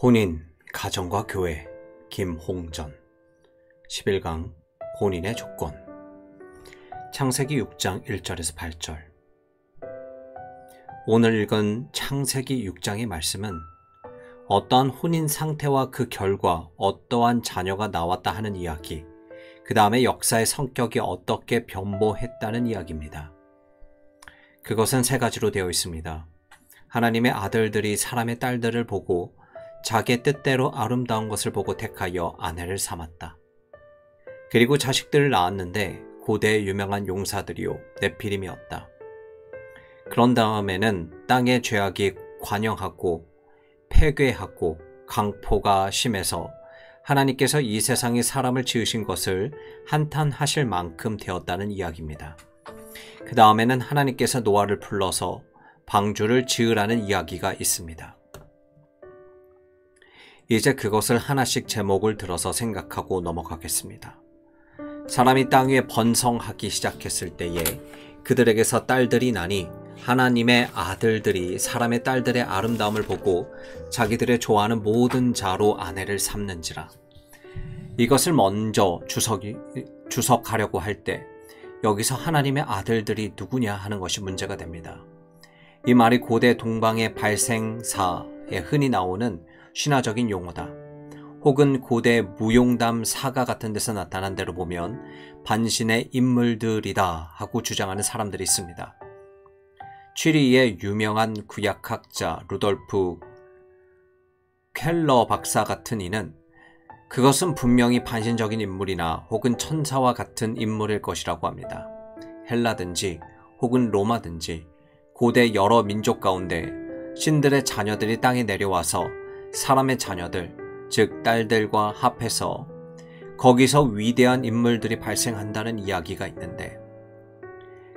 혼인, 가정과 교회, 김홍전 11강 혼인의 조건. 창세기 6장 1절에서 8절. 오늘 읽은 창세기 6장의 말씀은 어떠한 혼인 상태와 그 결과 어떠한 자녀가 나왔다 하는 이야기, 그 다음에 역사의 성격이 어떻게 변모했다는 이야기입니다. 그것은 세 가지로 되어 있습니다. 하나님의 아들들이 사람의 딸들을 보고 자기의 뜻대로 아름다운 것을 보고 택하여 아내를 삼았다. 그리고 자식들을 낳았는데 고대의 유명한 용사들이요 네피림이었다. 그런 다음에는 땅의 죄악이 관영하고 폐괴하고 강포가 심해서 하나님께서 이 세상에 사람을 지으신 것을 한탄하실 만큼 되었다는 이야기입니다. 그 다음에는 하나님께서 노아를 불러서 방주를 지으라는 이야기가 있습니다. 이제 그것을 하나씩 제목을 들어서 생각하고 넘어가겠습니다. 사람이 땅 위에 번성하기 시작했을 때에 그들에게서 딸들이 나니 하나님의 아들들이 사람의 딸들의 아름다움을 보고 자기들의 좋아하는 모든 자로 아내를 삼는지라. 이것을 먼저 주석하려고 할 때 여기서 하나님의 아들들이 누구냐 하는 것이 문제가 됩니다. 이 말이 고대 동방의 발생사에 흔히 나오는 신화적인 용어다. 혹은 고대 무용담 사가 같은 데서 나타난 대로 보면 반신의 인물들이다 하고 주장하는 사람들이 있습니다. 취리의 유명한 구약학자 루돌프 켈러 박사 같은 이는 그것은 분명히 반신적인 인물이나 혹은 천사와 같은 인물일 것이라고 합니다. 헬라든지 혹은 로마든지 고대 여러 민족 가운데 신들의 자녀들이 땅에 내려와서 사람의 자녀들, 즉 딸들과 합해서 거기서 위대한 인물들이 발생한다는 이야기가 있는데,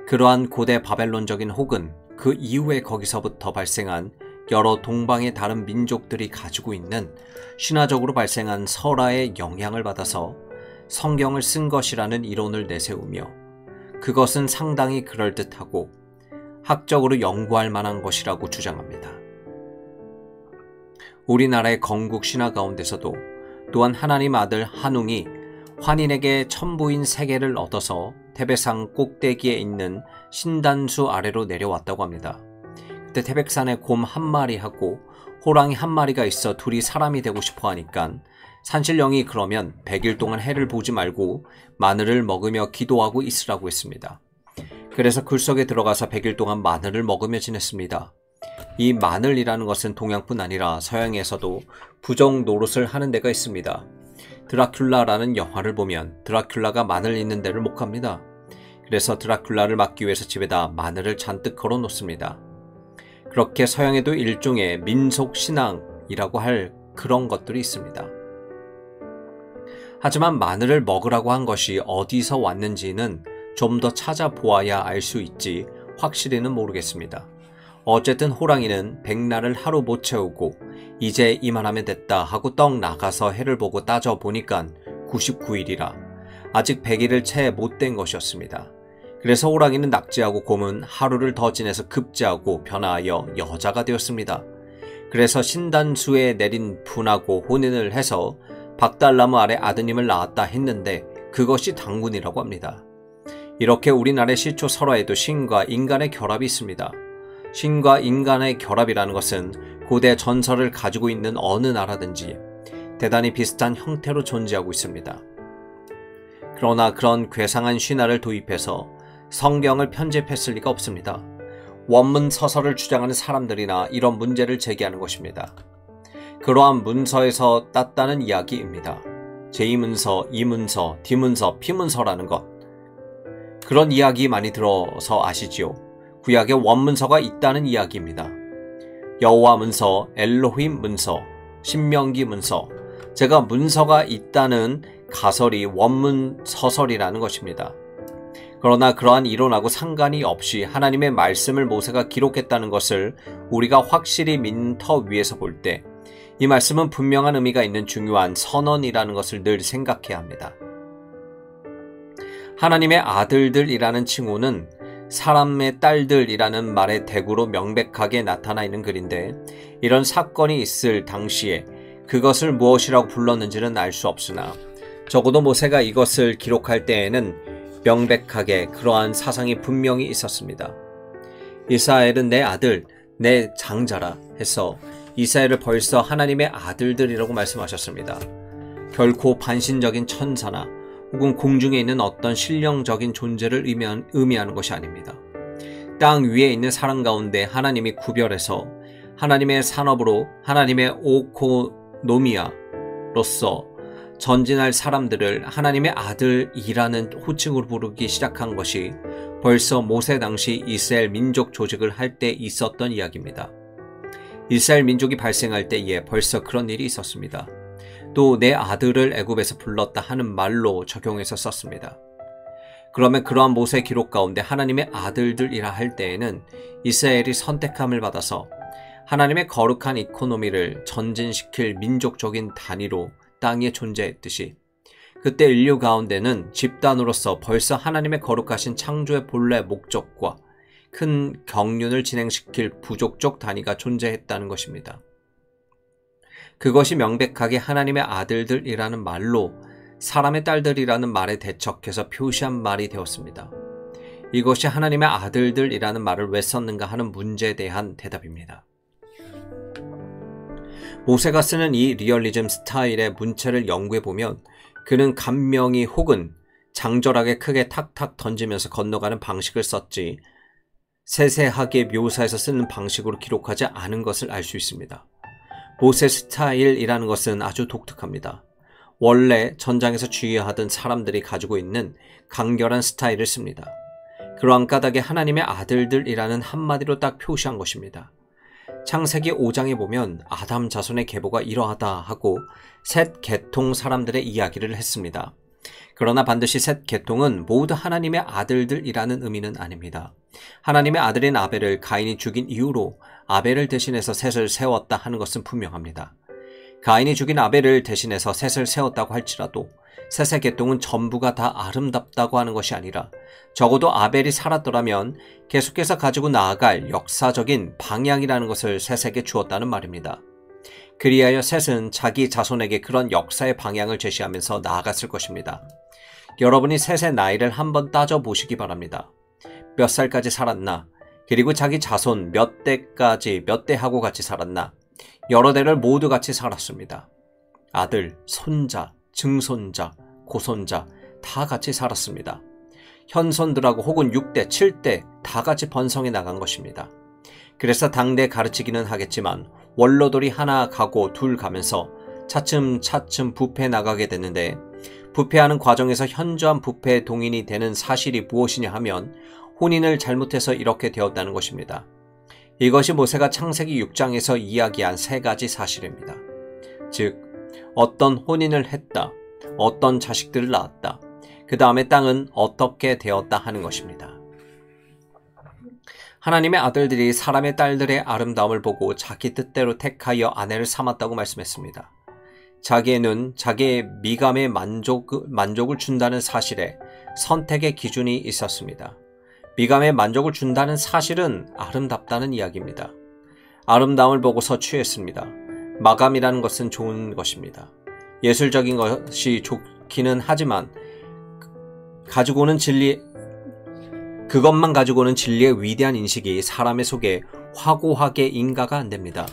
그러한 고대 바벨론적인 혹은 그 이후에 거기서부터 발생한 여러 동방의 다른 민족들이 가지고 있는 신화적으로 발생한 설화의 영향을 받아서 성경을 쓴 것이라는 이론을 내세우며 그것은 상당히 그럴듯하고 학적으로 연구할 만한 것이라고 주장합니다. 우리나라의 건국 신화 가운데서도 또한 하나님 아들 한웅이 환인에게 천부인 3개를 얻어서 태백산 꼭대기에 있는 신단수 아래로 내려왔다고 합니다. 그때 태백산에 곰 1마리하고 호랑이 1마리가 있어 둘이 사람이 되고 싶어 하니까 산신령이 그러면 100일 동안 해를 보지 말고 마늘을 먹으며 기도하고 있으라고 했습니다. 그래서 굴속에 들어가서 100일 동안 마늘을 먹으며 지냈습니다. 이 마늘이라는 것은 동양뿐 아니라 서양에서도 부정 노릇을 하는 데가 있습니다. 드라큘라라는 영화를 보면 드라큘라가 마늘 있는 데를 못 갑니다. 그래서 드라큘라를 막기 위해서 집에다 마늘을 잔뜩 걸어 놓습니다. 그렇게 서양에도 일종의 민속 신앙이라고 할 그런 것들이 있습니다. 하지만 마늘을 먹으라고 한 것이 어디서 왔는지는 좀 더 찾아보아야 알 수 있지 확실히는 모르겠습니다. 어쨌든 호랑이는 백날을 하루 못 채우고 이제 이만하면 됐다 하고 떡 나가서 해를 보고 따져보니까 99일이라 아직 100일을 채 못 된 것이었습니다. 그래서 호랑이는 낙지하고 곰은 하루를 더 지내서 급제하고 변화하여 여자가 되었습니다. 그래서 신단수에 내린 분하고 혼인을 해서 박달나무 아래 아드님을 낳았다 했는데 그것이 당군이라고 합니다. 이렇게 우리나라의 시초 설화에도 신과 인간의 결합이 있습니다. 신과 인간의 결합이라는 것은 고대 전설을 가지고 있는 어느 나라든지 대단히 비슷한 형태로 존재하고 있습니다. 그러나 그런 괴상한 신화를 도입해서 성경을 편집했을 리가 없습니다. 원문 서설을 주장하는 사람들이나 이런 문제를 제기하는 것입니다. 그러한 문서에서 땄다는 이야기입니다. 제2문서, 2문서, D문서, P문서라는 것. 그런 이야기 많이 들어서 아시지요? 구약의 원문서가 있다는 이야기입니다. 여호와 문서, 엘로힘 문서, 신명기 문서. 제가 문서가 있다는 가설이 원문 서설이라는 것입니다. 그러나 그러한 이론하고 상관이 없이 하나님의 말씀을 모세가 기록했다는 것을 우리가 확실히 믿는 터 위에서 볼 때 이 말씀은 분명한 의미가 있는 중요한 선언이라는 것을 늘 생각해야 합니다. 하나님의 아들들이라는 칭호는 사람의 딸들이라는 말의 대구로 명백하게 나타나 있는 글인데, 이런 사건이 있을 당시에 그것을 무엇이라고 불렀는지는 알 수 없으나 적어도 모세가 이것을 기록할 때에는 명백하게 그러한 사상이 분명히 있었습니다. 이스라엘은 내 아들, 내 장자라 해서 이스라엘을 벌써 하나님의 아들들이라고 말씀하셨습니다. 결코 반신적인 천사나 혹은 공중에 있는 어떤 신령적인 존재를 의미하는 것이 아닙니다. 땅 위에 있는 사람 가운데 하나님이 구별해서 하나님의 산업으로 하나님의 오코노미아로서 전진할 사람들을 하나님의 아들이라는 호칭으로 부르기 시작한 것이 벌서 모세 당시 이스라엘 민족 조직을 할 때 있었던 이야기입니다. 이스라엘 민족이 발생할 때에 벌써 그런 일이 있었습니다. 또 내 아들을 애굽에서 불렀다 하는 말로 적용해서 썼습니다. 그러면 그러한 모세 기록 가운데 하나님의 아들들이라 할 때에는 이스라엘이 선택함을 받아서 하나님의 거룩한 이코노미를 전진시킬 민족적인 단위로 땅에 존재했듯이 그때 인류 가운데는 집단으로서 벌써 하나님의 거룩하신 창조의 본래 목적과 큰 경륜을 진행시킬 부족적 단위가 존재했다는 것입니다. 그것이 명백하게 하나님의 아들들이라는 말로 사람의 딸들이라는 말에 대척해서 표시한 말이 되었습니다. 이것이 하나님의 아들들이라는 말을 왜 썼는가 하는 문제에 대한 대답입니다. 모세가 쓰는 이 리얼리즘 스타일의 문체를 연구해보면 그는 감명이 혹은 장절하게 크게 탁탁 던지면서 건너가는 방식을 썼지 세세하게 묘사해서 쓰는 방식으로 기록하지 않은 것을 알 수 있습니다. 모세 스타일이라는 것은 아주 독특합니다. 원래 전장에서 주의하던 사람들이 가지고 있는 간결한 스타일을 씁니다. 그러한 까닭에 하나님의 아들들이라는 한마디로 딱 표시한 것입니다. 창세기 5장에 보면 아담 자손의 계보가 이러하다 하고 셋 계통 사람들의 이야기를 했습니다. 그러나 반드시 셋 계통은 모두 하나님의 아들들이라는 의미는 아닙니다. 하나님의 아들인 아벨을 가인이 죽인 이후로 아벨을 대신해서 셋을 세웠다 하는 것은 분명합니다. 가인이 죽인 아벨을 대신해서 셋을 세웠다고 할지라도 셋의 계통은 전부가 다 아름답다고 하는 것이 아니라 적어도 아벨이 살았더라면 계속해서 가지고 나아갈 역사적인 방향이라는 것을 셋에게 주었다는 말입니다. 그리하여 셋은 자기 자손에게 그런 역사의 방향을 제시하면서 나아갔을 것입니다. 여러분이 셋의 나이를 한번 따져보시기 바랍니다. 몇 살까지 살았나? 그리고 자기 자손 몇 대하고 같이 살았나? 여러 대를 모두 같이 살았습니다. 아들, 손자, 증손자, 고손자 다 같이 살았습니다. 현손들하고 혹은 6대, 7대 다 같이 번성해 나간 것입니다. 그래서 당대 가르치기는 하겠지만 원로들이 하나 가고 둘 가면서 차츰차츰 부패해 나가게 됐는데 부패하는 과정에서 현저한 부패에 동인이 되는 사실이 무엇이냐 하면 혼인을 잘못해서 이렇게 되었다는 것입니다. 이것이 모세가 창세기 6장에서 이야기한 세 가지 사실입니다. 즉, 어떤 혼인을 했다, 어떤 자식들을 낳았다, 그 다음에 땅은 어떻게 되었다 하는 것입니다. 하나님의 아들들이 사람의 딸들의 아름다움을 보고 자기 뜻대로 택하여 아내를 삼았다고 말씀했습니다. 자기에는 자기의 미감에 만족을 준다는 사실에 선택의 기준이 있었습니다. 미감에 만족을 준다는 사실은 아름답다는 이야기입니다. 아름다움을 보고서 취했습니다. 마감이라는 것은 좋은 것입니다. 예술적인 것이 좋기는 하지만 그것만 가지고는 진리의 위대한 인식이 사람의 속에 화고하게 인가가 안 됩니다.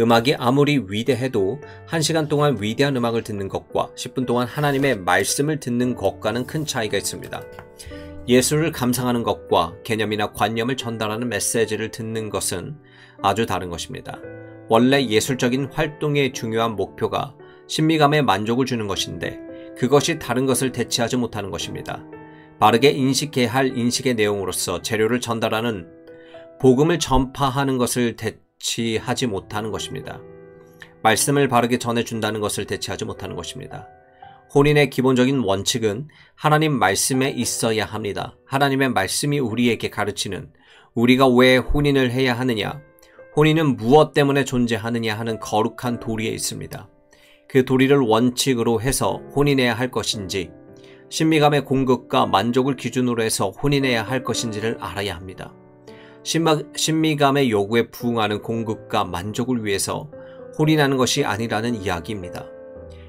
음악이 아무리 위대해도 1시간 동안 위대한 음악을 듣는 것과 10분 동안 하나님의 말씀을 듣는 것과는 큰 차이가 있습니다. 예술을 감상하는 것과 개념이나 관념을 전달하는 메시지를 듣는 것은 아주 다른 것입니다. 원래 예술적인 활동의 중요한 목표가 신미감에 만족을 주는 것인데 그것이 다른 것을 대체하지 못하는 것입니다. 바르게 인식해야 할 인식의 내용으로서 재료를 전달하는 복음을 전파하는 것을 대체하지 못하는 것입니다. 말씀을 바르게 전해준다는 것을 대체하지 못하는 것입니다. 혼인의 기본적인 원칙은 하나님 말씀에 있어야 합니다. 하나님의 말씀이 우리에게 가르치는 우리가 왜 혼인을 해야 하느냐, 혼인은 무엇 때문에 존재하느냐 하는 거룩한 도리에 있습니다. 그 도리를 원칙으로 해서 혼인해야 할 것인지 신미감의 공급과 만족을 기준으로 해서 혼인해야 할 것인지를 알아야 합니다. 신미감의 요구에 부응하는 공급과 만족을 위해서 홀인하는 것이 아니라는 이야기입니다.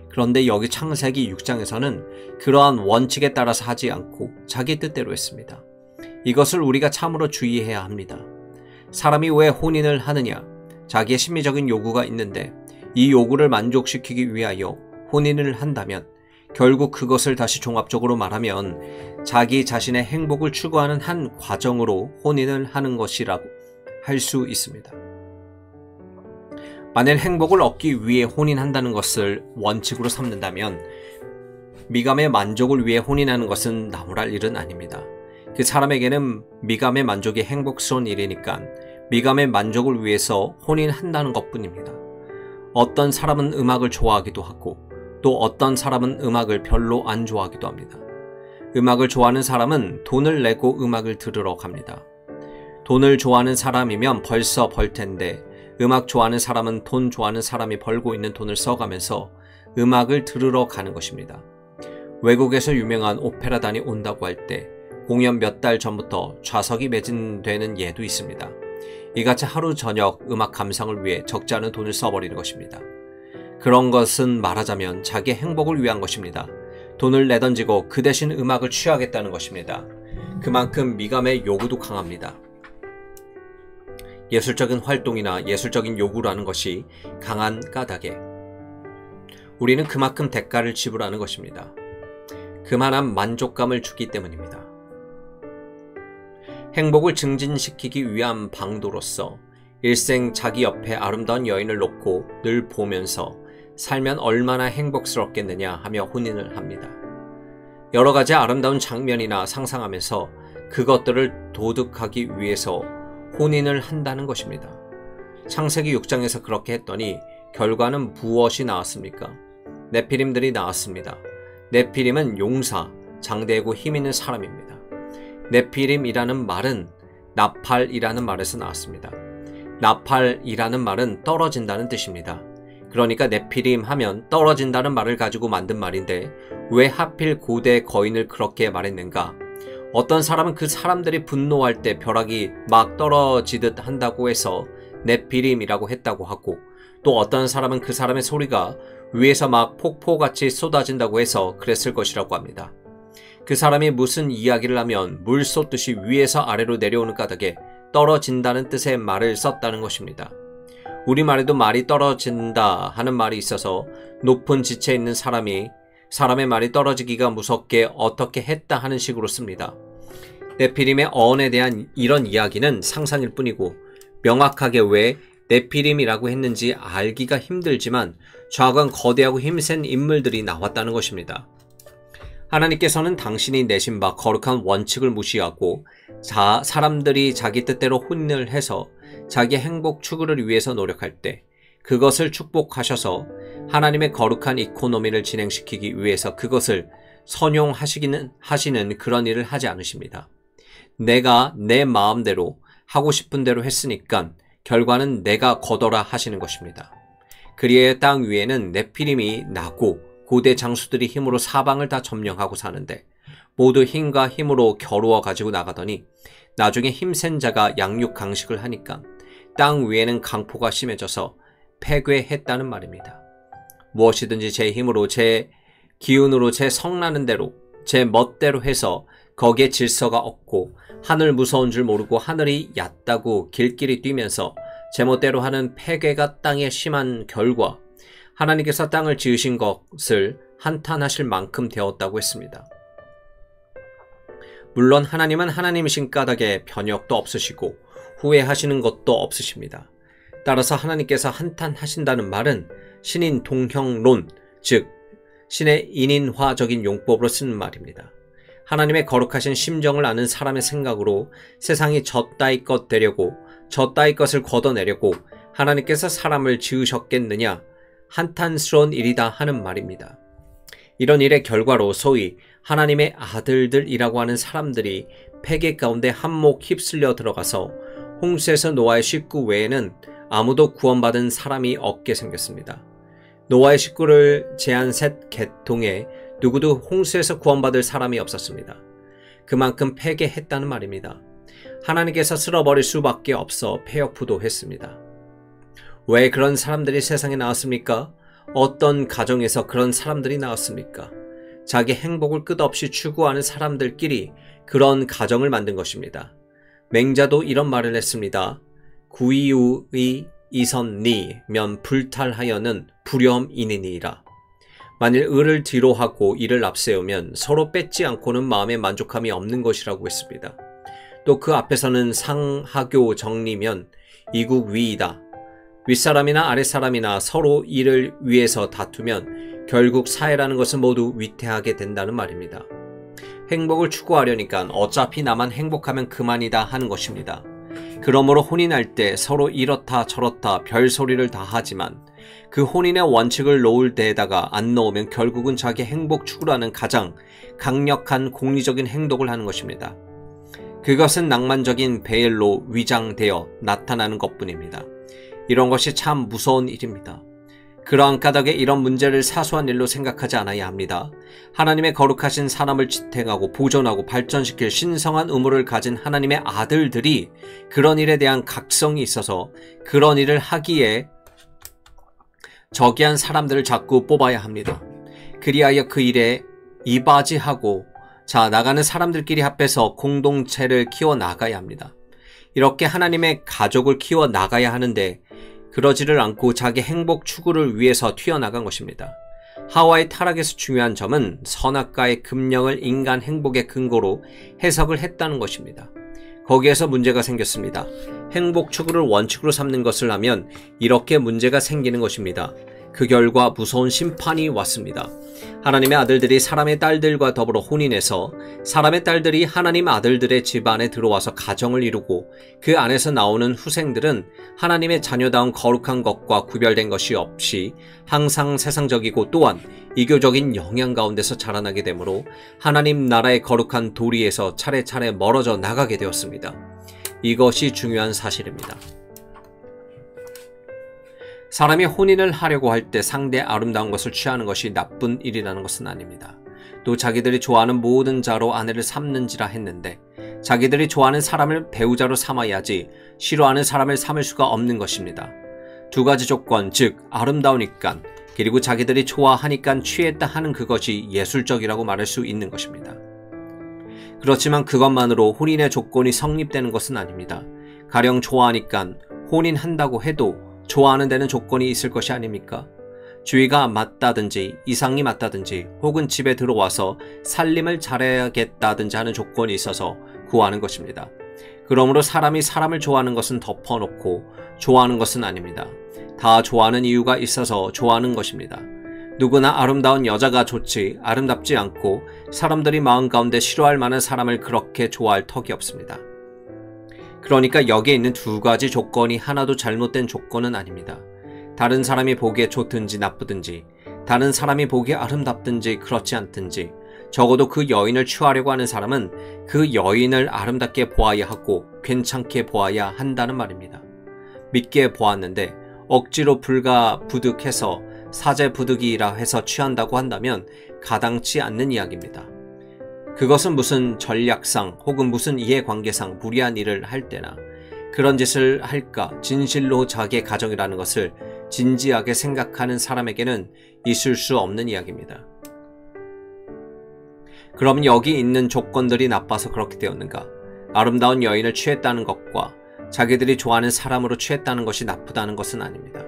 그런데 여기 창세기 6장에서는 그러한 원칙에 따라서 하지 않고 자기 뜻대로 했습니다. 이것을 우리가 참으로 주의해야 합니다. 사람이 왜 혼인을 하느냐? 자기의 심리적인 요구가 있는데 이 요구를 만족시키기 위하여 혼인을 한다면 결국 그것을 다시 종합적으로 말하면 자기 자신의 행복을 추구하는 한 과정으로 혼인을 하는 것이라고 할 수 있습니다. 만일 행복을 얻기 위해 혼인한다는 것을 원칙으로 삼는다면 미감의 만족을 위해 혼인하는 것은 나무랄 일은 아닙니다. 그 사람에게는 미감의 만족이 행복스러운 일이니까 미감의 만족을 위해서 혼인한다는 것뿐입니다. 어떤 사람은 음악을 좋아하기도 하고 또 어떤 사람은 음악을 별로 안 좋아하기도 합니다. 음악을 좋아하는 사람은 돈을 내고 음악을 들으러 갑니다. 돈을 좋아하는 사람이면 벌써 벌 텐데 음악 좋아하는 사람은 돈 좋아하는 사람이 벌고 있는 돈을 써가면서 음악을 들으러 가는 것입니다. 외국에서 유명한 오페라단이 온다고 할 때 공연 몇 달 전부터 좌석이 매진되는 예도 있습니다. 이같이 하루 저녁 음악 감상을 위해 적지 않은 돈을 써버리는 것입니다. 그런 것은 말하자면 자기의 행복을 위한 것입니다. 돈을 내던지고 그 대신 음악을 취하겠다는 것입니다. 그만큼 미감의 요구도 강합니다. 예술적인 활동이나 예술적인 요구라는 것이 강한 까닭에 우리는 그만큼 대가를 지불하는 것입니다. 그만한 만족감을 주기 때문입니다. 행복을 증진시키기 위한 방도로서 일생 자기 옆에 아름다운 여인을 놓고 늘 보면서 살면 얼마나 행복스럽겠느냐 하며 혼인을 합니다. 여러 가지 아름다운 장면이나 상상하면서 그것들을 도둑하기 위해서 혼인을 한다는 것입니다. 창세기 6장에서 그렇게 했더니 결과는 무엇이 나왔습니까? 네피림들이 나왔습니다. 네피림은 용사, 장대고 힘있는 사람입니다. 네피림이라는 말은 나팔이라는 말에서 나왔습니다. 나팔이라는 말은 떨어진다는 뜻입니다. 그러니까 네피림 하면 떨어진다는 말을 가지고 만든 말인데 왜 하필 고대 거인을 그렇게 말했는가? 어떤 사람은 그 사람들이 분노할 때 벼락이 막 떨어지듯 한다고 해서 네피림이라고 했다고 하고 또 어떤 사람은 그 사람의 소리가 위에서 막 폭포같이 쏟아진다고 해서 그랬을 것이라고 합니다. 그 사람이 무슨 이야기를 하면 물 쏟듯이 위에서 아래로 내려오는 까닭에 떨어진다는 뜻의 말을 썼다는 것입니다. 우리말에도 말이 떨어진다 하는 말이 있어서 높은 지체에 있는 사람의 말이 떨어지기가 무섭게 어떻게 했다 하는 식으로 씁니다. 네피림의 어원에 대한 이런 이야기는 상상일 뿐이고 명확하게 왜 네피림이라고 했는지 알기가 힘들지만 좌우간 거대하고 힘센 인물들이 나왔다는 것입니다. 하나님께서는 당신이 내신 바 거룩한 원칙을 무시하고 사람들이 자기 뜻대로 혼인을 해서 자기의 행복 추구를 위해서 노력할 때 그것을 축복하셔서 하나님의 거룩한 이코노미를 진행시키기 위해서 그것을 선용하시는 그런 일을 하지 않으십니다. 내가 내 마음대로 하고 싶은 대로 했으니까 결과는 내가 거둬라 하시는 것입니다. 그리하여 땅 위에는 네피림이 나고 고대 장수들이 힘으로 사방을 다 점령하고 사는데 모두 힘과 힘으로 겨루어 가지고 나가더니 나중에 힘센 자가 양육 강식을 하니까 땅 위에는 강포가 심해져서 폐괴했다는 말입니다. 무엇이든지 제 힘으로 제 기운으로 제 성나는 대로 제 멋대로 해서 거기에 질서가 없고 하늘 무서운 줄 모르고 하늘이 얕다고 길길이 뛰면서 제멋대로 하는 폐괴가 땅에 심한 결과 하나님께서 땅을 지으신 것을 한탄하실 만큼 되었다고 했습니다. 물론 하나님은 하나님이신 까닭에 변혁도 없으시고 후회하시는 것도 없으십니다. 따라서 하나님께서 한탄하신다는 말은 신인 동형론, 즉 신의 인인화적인 용법으로 쓰는 말입니다. 하나님의 거룩하신 심정을 아는 사람의 생각으로 세상이 저따위 것 되려고 저따위 것을 걷어내려고 하나님께서 사람을 지으셨겠느냐 한탄스러운 일이다 하는 말입니다. 이런 일의 결과로 소위 하나님의 아들들이라고 하는 사람들이 폐괴 가운데 한몫 휩쓸려 들어가서 홍수에서 노아의 식구 외에는 아무도 구원받은 사람이 없게 생겼습니다. 노아의 식구를 제한 셋 계통에 누구도 홍수에서 구원받을 사람이 없었습니다. 그만큼 폐괴했다는 말입니다. 하나님께서 쓸어버릴 수밖에 없어 폐역부도했습니다. 왜 그런 사람들이 세상에 나왔습니까? 어떤 가정에서 그런 사람들이 나왔습니까? 자기 행복을 끝없이 추구하는 사람들끼리 그런 가정을 만든 것입니다. 맹자도 이런 말을 했습니다. 구이우의 이선니면 불탈하여는 불염이니니라. 만일 을을 뒤로 하고 이를 앞세우면 서로 뺏지 않고는 마음에 만족함이 없는 것이라고 했습니다. 또 그 앞에서는 상하교 정리면 이국 위이다. 윗사람이나 아랫사람이나 서로 이를 위해서 다투면 결국 사회라는 것은 모두 위태하게 된다는 말입니다. 행복을 추구하려니까 어차피 나만 행복하면 그만이다 하는 것입니다. 그러므로 혼인할 때 서로 이렇다 저렇다 별소리를 다 하지만 그 혼인의 원칙을 놓을 데에다가 안 놓으면 결국은 자기 행복 추구라는 가장 강력한 공리적인 행동을 하는 것입니다. 그것은 낭만적인 베일로 위장되어 나타나는 것뿐입니다. 이런 것이 참 무서운 일입니다. 그러한 까닭에 이런 문제를 사소한 일로 생각하지 않아야 합니다. 하나님의 거룩하신 사람을 지탱하고 보존하고 발전시킬 신성한 의무를 가진 하나님의 아들들이 그런 일에 대한 각성이 있어서 그런 일을 하기에 저기한 사람들을 자꾸 뽑아야 합니다. 그리하여 그 일에 이바지하고 나가는 사람들끼리 합해서 공동체를 키워나가야 합니다. 이렇게 하나님의 가족을 키워나가야 하는데 그러지를 않고 자기 행복 추구를 위해서 튀어나간 것입니다. 하와의 타락에서 중요한 점은 선악과의 금령을 인간 행복의 근거로 해석을 했다는 것입니다. 거기에서 문제가 생겼습니다. 행복 추구를 원칙으로 삼는 것을 하면 이렇게 문제가 생기는 것입니다. 그 결과 무서운 심판이 왔습니다. 하나님의 아들들이 사람의 딸들과 더불어 혼인해서 사람의 딸들이 하나님 아들들의 집안에 들어와서 가정을 이루고 그 안에서 나오는 후생들은 하나님의 자녀다운 거룩한 것과 구별된 것이 없이 항상 세상적이고 또한 이교적인 영향 가운데서 자라나게 되므로 하나님 나라의 거룩한 도리에서 차례차례 멀어져 나가게 되었습니다. 이것이 중요한 사실입니다. 사람이 혼인을 하려고 할 때 상대의 아름다운 것을 취하는 것이 나쁜 일이라는 것은 아닙니다. 또 자기들이 좋아하는 모든 자로 아내를 삼는지라 했는데 자기들이 좋아하는 사람을 배우자로 삼아야지 싫어하는 사람을 삼을 수가 없는 것입니다. 두 가지 조건, 즉 아름다우니까 그리고 자기들이 좋아하니까 취했다 하는 그것이 예술적이라고 말할 수 있는 것입니다. 그렇지만 그것만으로 혼인의 조건이 성립되는 것은 아닙니다. 가령 좋아하니까 혼인한다고 해도 좋아하는 데는 조건이 있을 것이 아닙니까? 주의가 맞다든지 이상이 맞다든지 혹은 집에 들어와서 살림을 잘해야겠다든지 하는 조건이 있어서 구하는 것입니다. 그러므로 사람이 사람을 좋아하는 것은 덮어놓고 좋아하는 것은 아닙니다. 다 좋아하는 이유가 있어서 좋아하는 것입니다. 누구나 아름다운 여자가 좋지 아름답지 않고 사람들이 마음 가운데 싫어할 만한 사람을 그렇게 좋아할 턱이 없습니다. 그러니까 여기에 있는 두 가지 조건이 하나도 잘못된 조건은 아닙니다. 다른 사람이 보기에 좋든지 나쁘든지, 다른 사람이 보기에 아름답든지 그렇지 않든지, 적어도 그 여인을 취하려고 하는 사람은 그 여인을 아름답게 보아야 하고 괜찮게 보아야 한다는 말입니다. 믿게 보았는데 억지로 불가부득해서 사제부득이라 해서 취한다고 한다면 가당치 않는 이야기입니다. 그것은 무슨 전략상 혹은 무슨 이해관계상 무리한 일을 할 때나 그런 짓을 할까 진실로 자기의 가정이라는 것을 진지하게 생각하는 사람에게는 있을 수 없는 이야기입니다. 그럼 여기 있는 조건들이 나빠서 그렇게 되었는가? 아름다운 여인을 취했다는 것과 자기들이 좋아하는 사람으로 취했다는 것이 나쁘다는 것은 아닙니다.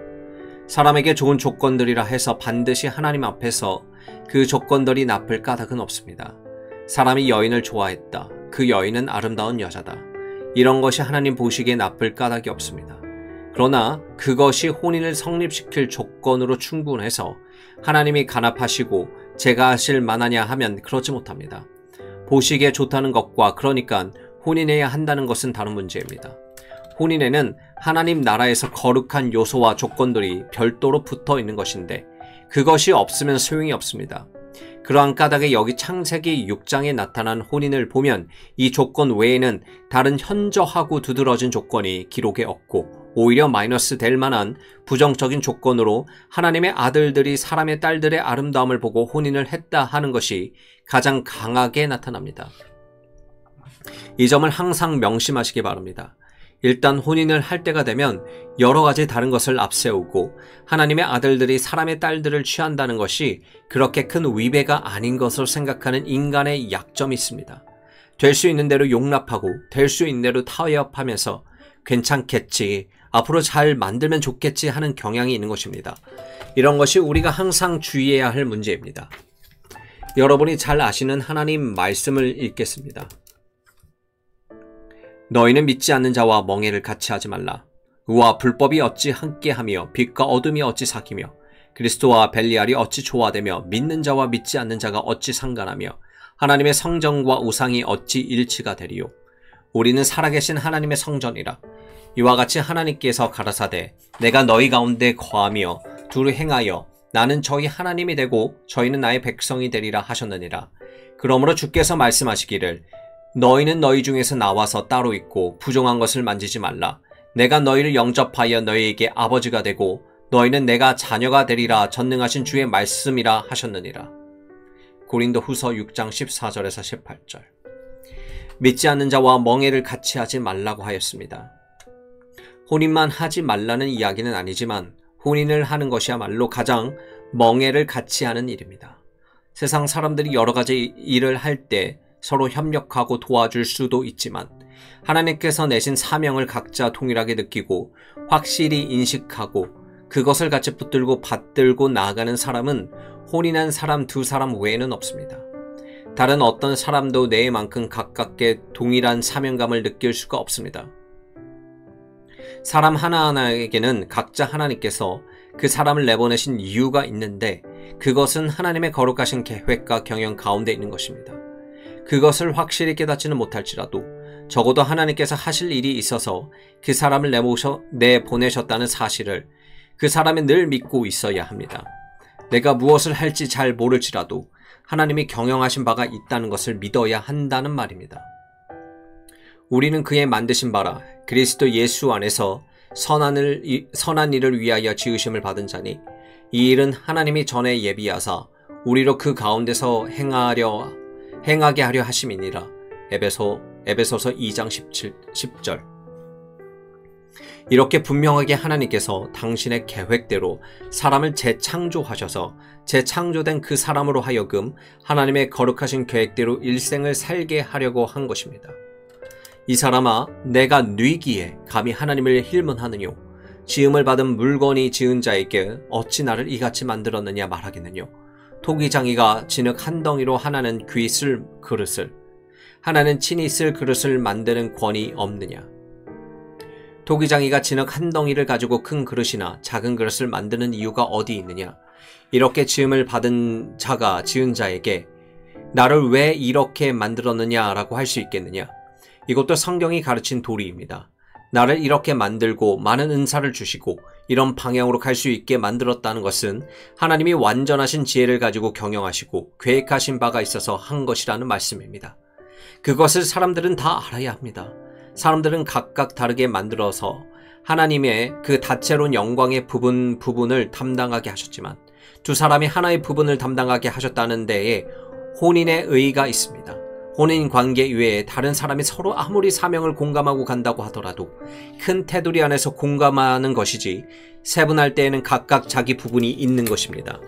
사람에게 좋은 조건들이라 해서 반드시 하나님 앞에서 그 조건들이 나쁠 까닭은 없습니다. 사람이 여인을 좋아했다. 그 여인은 아름다운 여자다. 이런 것이 하나님 보시기에 나쁠 까닭이 없습니다. 그러나 그것이 혼인을 성립시킬 조건으로 충분해서 하나님이 간합하시고 제가 하실 만하냐 하면 그렇지 못합니다. 보시기에 좋다는 것과 그러니까 혼인해야 한다는 것은 다른 문제입니다. 혼인에는 하나님 나라에서 거룩한 요소와 조건들이 별도로 붙어 있는 것인데 그것이 없으면 소용이 없습니다. 그러한 까닭에 여기 창세기 6장에 나타난 혼인을 보면 이 조건 외에는 다른 현저하고 두드러진 조건이 기록에 없고 오히려 마이너스 될 만한 부정적인 조건으로 하나님의 아들들이 사람의 딸들의 아름다움을 보고 혼인을 했다 하는 것이 가장 강하게 나타납니다. 이 점을 항상 명심하시기 바랍니다. 일단 혼인을 할 때가 되면 여러 가지 다른 것을 앞세우고 하나님의 아들들이 사람의 딸들을 취한다는 것이 그렇게 큰 위배가 아닌 것으로 생각하는 인간의 약점이 있습니다. 될 수 있는 대로 용납하고 될 수 있는 대로 타협하면서 괜찮겠지, 앞으로 잘 만들면 좋겠지 하는 경향이 있는 것입니다. 이런 것이 우리가 항상 주의해야 할 문제입니다. 여러분이 잘 아시는 하나님 말씀을 읽겠습니다. 너희는 믿지 않는 자와 멍에를 같이 하지 말라. 의와 불법이 어찌 함께하며 빛과 어둠이 어찌 사귀며 그리스도와 벨리알이 어찌 조화되며 믿는 자와 믿지 않는 자가 어찌 상관하며 하나님의 성전과 우상이 어찌 일치가 되리요. 우리는 살아계신 하나님의 성전이라. 이와 같이 하나님께서 가라사대 내가 너희 가운데 거하며 두루 행하여 나는 저희 하나님이 되고 저희는 나의 백성이 되리라 하셨느니라. 그러므로 주께서 말씀하시기를 너희는 너희 중에서 나와서 따로 있고 부정한 것을 만지지 말라. 내가 너희를 영접하여 너희에게 아버지가 되고 너희는 내가 자녀가 되리라 전능하신 주의 말씀이라 하셨느니라. 고린도 후서 6장 14절에서 18절. 믿지 않는 자와 멍에를 같이 하지 말라고 하였습니다. 혼인만 하지 말라는 이야기는 아니지만 혼인을 하는 것이야말로 가장 멍에를 같이 하는 일입니다. 세상 사람들이 여러 가지 일을 할 때 서로 협력하고 도와줄 수도 있지만 하나님께서 내신 사명을 각자 동일하게 느끼고 확실히 인식하고 그것을 같이 붙들고 받들고 나아가는 사람은 혼인한 사람 두 사람 외에는 없습니다. 다른 어떤 사람도 내만큼 가깝게 동일한 사명감을 느낄 수가 없습니다. 사람 하나하나에게는 각자 하나님께서 그 사람을 내보내신 이유가 있는데 그것은 하나님의 거룩하신 계획과 경영 가운데 있는 것입니다. 그것을 확실히 깨닫지는 못할지라도 적어도 하나님께서 하실 일이 있어서 그 사람을 내보내셨다는 사실을 그 사람이 늘 믿고 있어야 합니다. 내가 무엇을 할지 잘 모를지라도 하나님이 경영하신 바가 있다는 것을 믿어야 한다는 말입니다. 우리는 그의 만드신 바라 그리스도 예수 안에서 선한 일을 위하여 지으심을 받은 자니 이 일은 하나님이 전에 예비하사 우리로 그 가운데서 행하게 하려 하심이니라. 에베소서 2장 10절. 이렇게 분명하게 하나님께서 당신의 계획대로 사람을 재창조하셔서 재창조된 그 사람으로 하여금 하나님의 거룩하신 계획대로 일생을 살게 하려고 한 것입니다. 이 사람아 내가 뉘기에 감히 하나님을 힐문하느뇨. 지음을 받은 물건이 지은 자에게 어찌 나를 이같이 만들었느냐 말하겠느뇨. 토기장이가 진흙 한 덩이로 하나는 귀 쓸 그릇을 하나는 친히 쓸 그릇을 만드는 권이 없느냐. 토기장이가 진흙 한 덩이를 가지고 큰 그릇이나 작은 그릇을 만드는 이유가 어디 있느냐. 이렇게 지음을 받은 자가 지은 자에게 나를 왜 이렇게 만들었느냐라고 할 수 있겠느냐. 이것도 성경이 가르친 도리입니다. 나를 이렇게 만들고 많은 은사를 주시고 이런 방향으로 갈 수 있게 만들었다는 것은 하나님이 완전하신 지혜를 가지고 경영하시고 계획하신 바가 있어서 한 것이라는 말씀입니다. 그것을 사람들은 다 알아야 합니다. 사람들은 각각 다르게 만들어서 하나님의 그 다채로운 영광의 부분을 담당하게 하셨지만 두 사람이 하나의 부분을 담당하게 하셨다는 데에 혼인의 의의가 있습니다. 혼인 관계 이외에 다른 사람이 서로 아무리 사명을 공감하고 간다고 하더라도 큰 테두리 안에서 공감하는 것이지 세분할 때에는 각각 자기 부분이 있는 것입니다.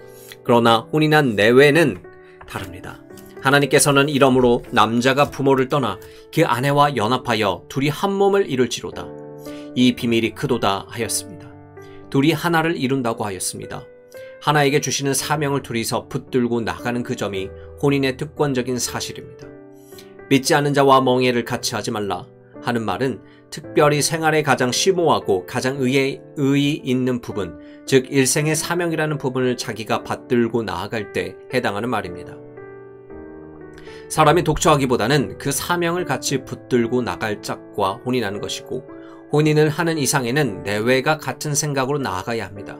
그러나 혼인한 내외는 다릅니다. 하나님께서는 이러므로 남자가 부모를 떠나 그 아내와 연합하여 둘이 한 몸을 이룰지로다. 이 비밀이 크도다 하였습니다. 둘이 하나를 이룬다고 하였습니다. 하나에게 주시는 사명을 둘이서 붙들고 나가는 그 점이 혼인의 특권적인 사실입니다. 믿지 않는 자와 멍에를 같이 하지 말라 하는 말은 특별히 생활에 가장 심오하고 가장 의의 있는 부분, 즉 일생의 사명이라는 부분을 자기가 받들고 나아갈 때 해당하는 말입니다. 사람이 독처하기보다는 그 사명을 같이 붙들고 나갈 짝과 혼인하는 것이고 혼인을 하는 이상에는 내외가 같은 생각으로 나아가야 합니다.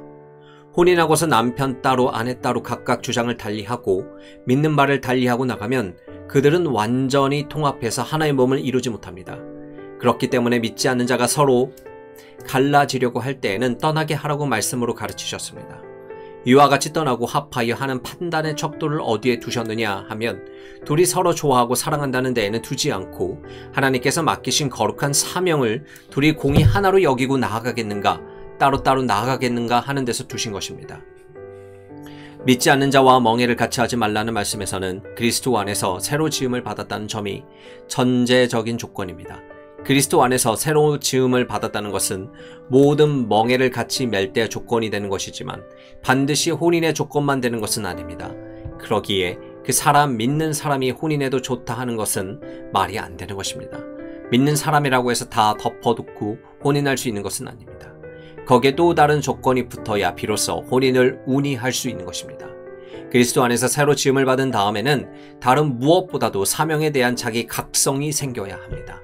혼인하고서 남편 따로 아내 따로 각각 주장을 달리하고 믿는 바를 달리하고 나가면 그들은 완전히 통합해서 하나의 몸을 이루지 못합니다. 그렇기 때문에 믿지 않는 자가 서로 갈라지려고 할 때에는 떠나게 하라고 말씀으로 가르치셨습니다. 이와 같이 떠나고 합하여 하는 판단의 척도를 어디에 두셨느냐 하면 둘이 서로 좋아하고 사랑한다는 데에는 두지 않고 하나님께서 맡기신 거룩한 사명을 둘이 공히 하나로 여기고 나아가겠는가 따로따로 나아가겠는가 하는 데서 두신 것입니다. 믿지 않는 자와 멍에를 같이 하지 말라는 말씀에서는 그리스도 안에서 새로 지음을 받았다는 점이 전제적인 조건입니다. 그리스도 안에서 새로 지음을 받았다는 것은 모든 멍에를 같이 맬 때 조건이 되는 것이지만 반드시 혼인의 조건만 되는 것은 아닙니다. 그러기에 그 사람 믿는 사람이 혼인해도 좋다 하는 것은 말이 안 되는 것입니다. 믿는 사람이라고 해서 다 덮어두고 혼인할 수 있는 것은 아닙니다. 거기에 또 다른 조건이 붙어야 비로소 혼인을 운이할 수 있는 것입니다. 그리스도 안에서 새로 지음을 받은 다음에는 다른 무엇보다도 사명에 대한 자기 각성이 생겨야 합니다.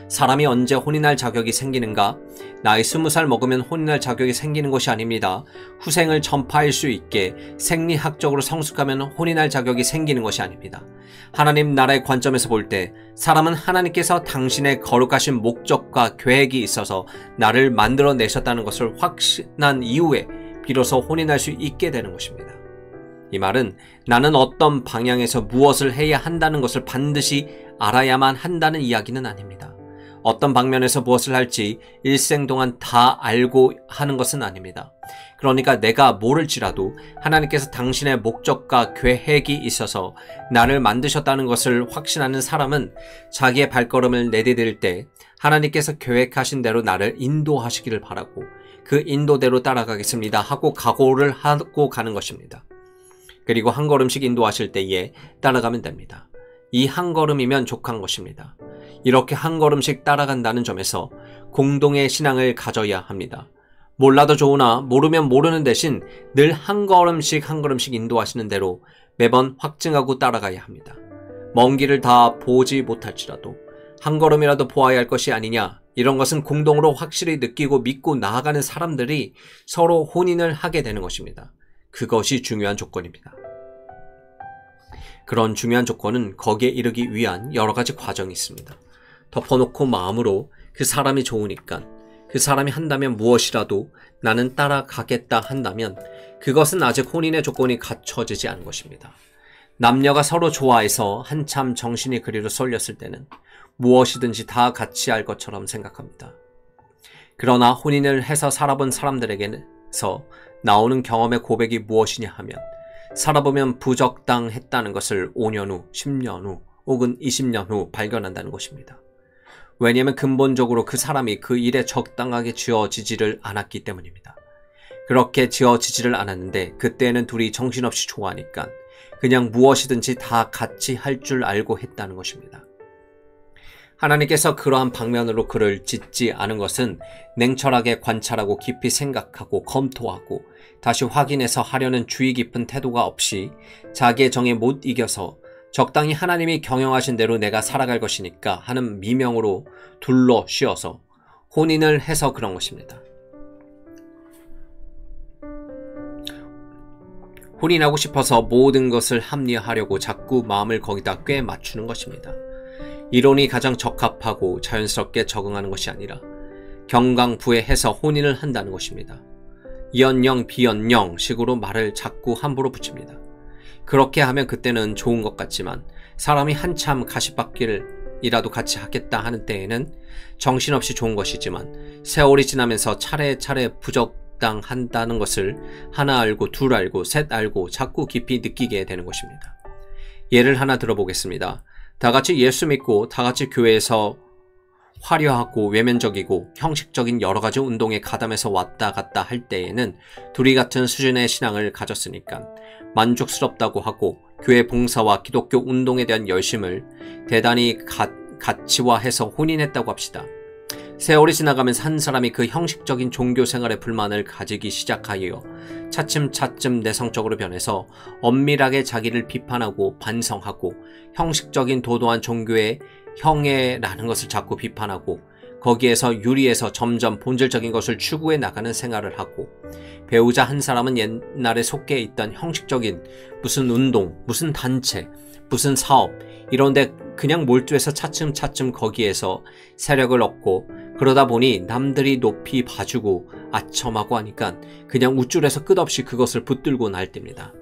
사람이 언제 혼인할 자격이 생기는가? 나이 20살 먹으면 혼인할 자격이 생기는 것이 아닙니다. 후생을 전파할 수 있게 생리학적으로 성숙하면 혼인할 자격이 생기는 것이 아닙니다. 하나님 나라의 관점에서 볼 때 사람은 하나님께서 당신의 거룩하신 목적과 계획이 있어서 나를 만들어내셨다는 것을 확신한 이후에 비로소 혼인할 수 있게 되는 것입니다. 이 말은 나는 어떤 방향에서 무엇을 해야 한다는 것을 반드시 알아야만 한다는 이야기는 아닙니다. 어떤 방면에서 무엇을 할지 일생 동안 다 알고 하는 것은 아닙니다. 그러니까 내가 모를지라도 하나님께서 당신의 목적과 계획이 있어서 나를 만드셨다는 것을 확신하는 사람은 자기의 발걸음을 내디딜 때 하나님께서 계획하신 대로 나를 인도하시기를 바라고 그 인도대로 따라가겠습니다 하고 각오를 하고 가는 것입니다. 그리고 한 걸음씩 인도하실 때에 따라가면 됩니다. 이 한 걸음이면 족한 것입니다. 이렇게 한 걸음씩 따라간다는 점에서 공동의 신앙을 가져야 합니다. 몰라도 좋으나 모르면 모르는 대신 늘 한 걸음씩 한 걸음씩 인도하시는 대로 매번 확증하고 따라가야 합니다. 먼 길을 다 보지 못할지라도 한 걸음이라도 보아야 할 것이 아니냐, 이런 것은 공동으로 확실히 느끼고 믿고 나아가는 사람들이 서로 혼인을 하게 되는 것입니다. 그것이 중요한 조건입니다. 그런 중요한 조건은 거기에 이르기 위한 여러 가지 과정이 있습니다. 덮어놓고 마음으로 그 사람이 좋으니까, 그 사람이 한다면 무엇이라도 나는 따라가겠다 한다면 그것은 아직 혼인의 조건이 갖춰지지 않은 것입니다. 남녀가 서로 좋아해서 한참 정신이 그리로 쏠렸을 때는 무엇이든지 다 같이 할 것처럼 생각합니다. 그러나 혼인을 해서 살아본 사람들에게서 나오는 경험의 고백이 무엇이냐 하면 살아보면 부적당했다는 것을 5년 후, 10년 후, 혹은 20년 후 발견한다는 것입니다. 왜냐하면 근본적으로 그 사람이 그 일에 적당하게 지어지지를 않았기 때문입니다. 그렇게 지어지지를 않았는데 그때는 둘이 정신없이 좋아하니까 그냥 무엇이든지 다 같이 할 줄 알고 했다는 것입니다. 하나님께서 그러한 방면으로 그를 짓지 않은 것은 냉철하게 관찰하고 깊이 생각하고 검토하고 다시 확인해서 하려는 주의 깊은 태도가 없이 자기의 정에 못 이겨서 적당히 하나님이 경영하신 대로 내가 살아갈 것이니까 하는 미명으로 둘러 씌어서 혼인을 해서 그런 것입니다. 혼인하고 싶어서 모든 것을 합리화하려고 자꾸 마음을 거기다 꽤 맞추는 것입니다. 이론이 가장 적합하고 자연스럽게 적응하는 것이 아니라 경강부회해서 혼인을 한다는 것입니다. 이언영 비언영 식으로 말을 자꾸 함부로 붙입니다. 그렇게 하면 그때는 좋은 것 같지만 사람이 한참 가시밭길이라도 같이 하겠다 하는 때에는 정신없이 좋은 것이지만 세월이 지나면서 차례차례 부적당한다는 것을 하나 알고 둘 알고 셋 알고 자꾸 깊이 느끼게 되는 것입니다. 예를 하나 들어보겠습니다. 다같이 예수 믿고 다같이 교회에서 화려하고 외면적이고 형식적인 여러가지 운동에 가담해서 왔다 갔다 할 때에는 둘이 같은 수준의 신앙을 가졌으니까 만족스럽다고 하고 교회 봉사와 기독교 운동에 대한 열심을 대단히 가치화해서 혼인했다고 합시다. 세월이 지나가면서 한 사람이 그 형식적인 종교 생활에 불만을 가지기 시작하여 차츰차츰 내성적으로 변해서 엄밀하게 자기를 비판하고 반성하고 형식적인 도도한 종교의 형해라는 것을 자꾸 비판하고 거기에서 유리해서 점점 본질적인 것을 추구해 나가는 생활을 하고 배우자 한 사람은 옛날에 속해 있던 형식적인 무슨 운동, 무슨 단체, 무슨 사업 이런데 그냥 몰두해서 차츰차츰 거기에서 세력을 얻고 그러다 보니 남들이 높이 봐주고 아첨하고 하니까 그냥 우쭐해서 끝없이 그것을 붙들고 날뜁니다.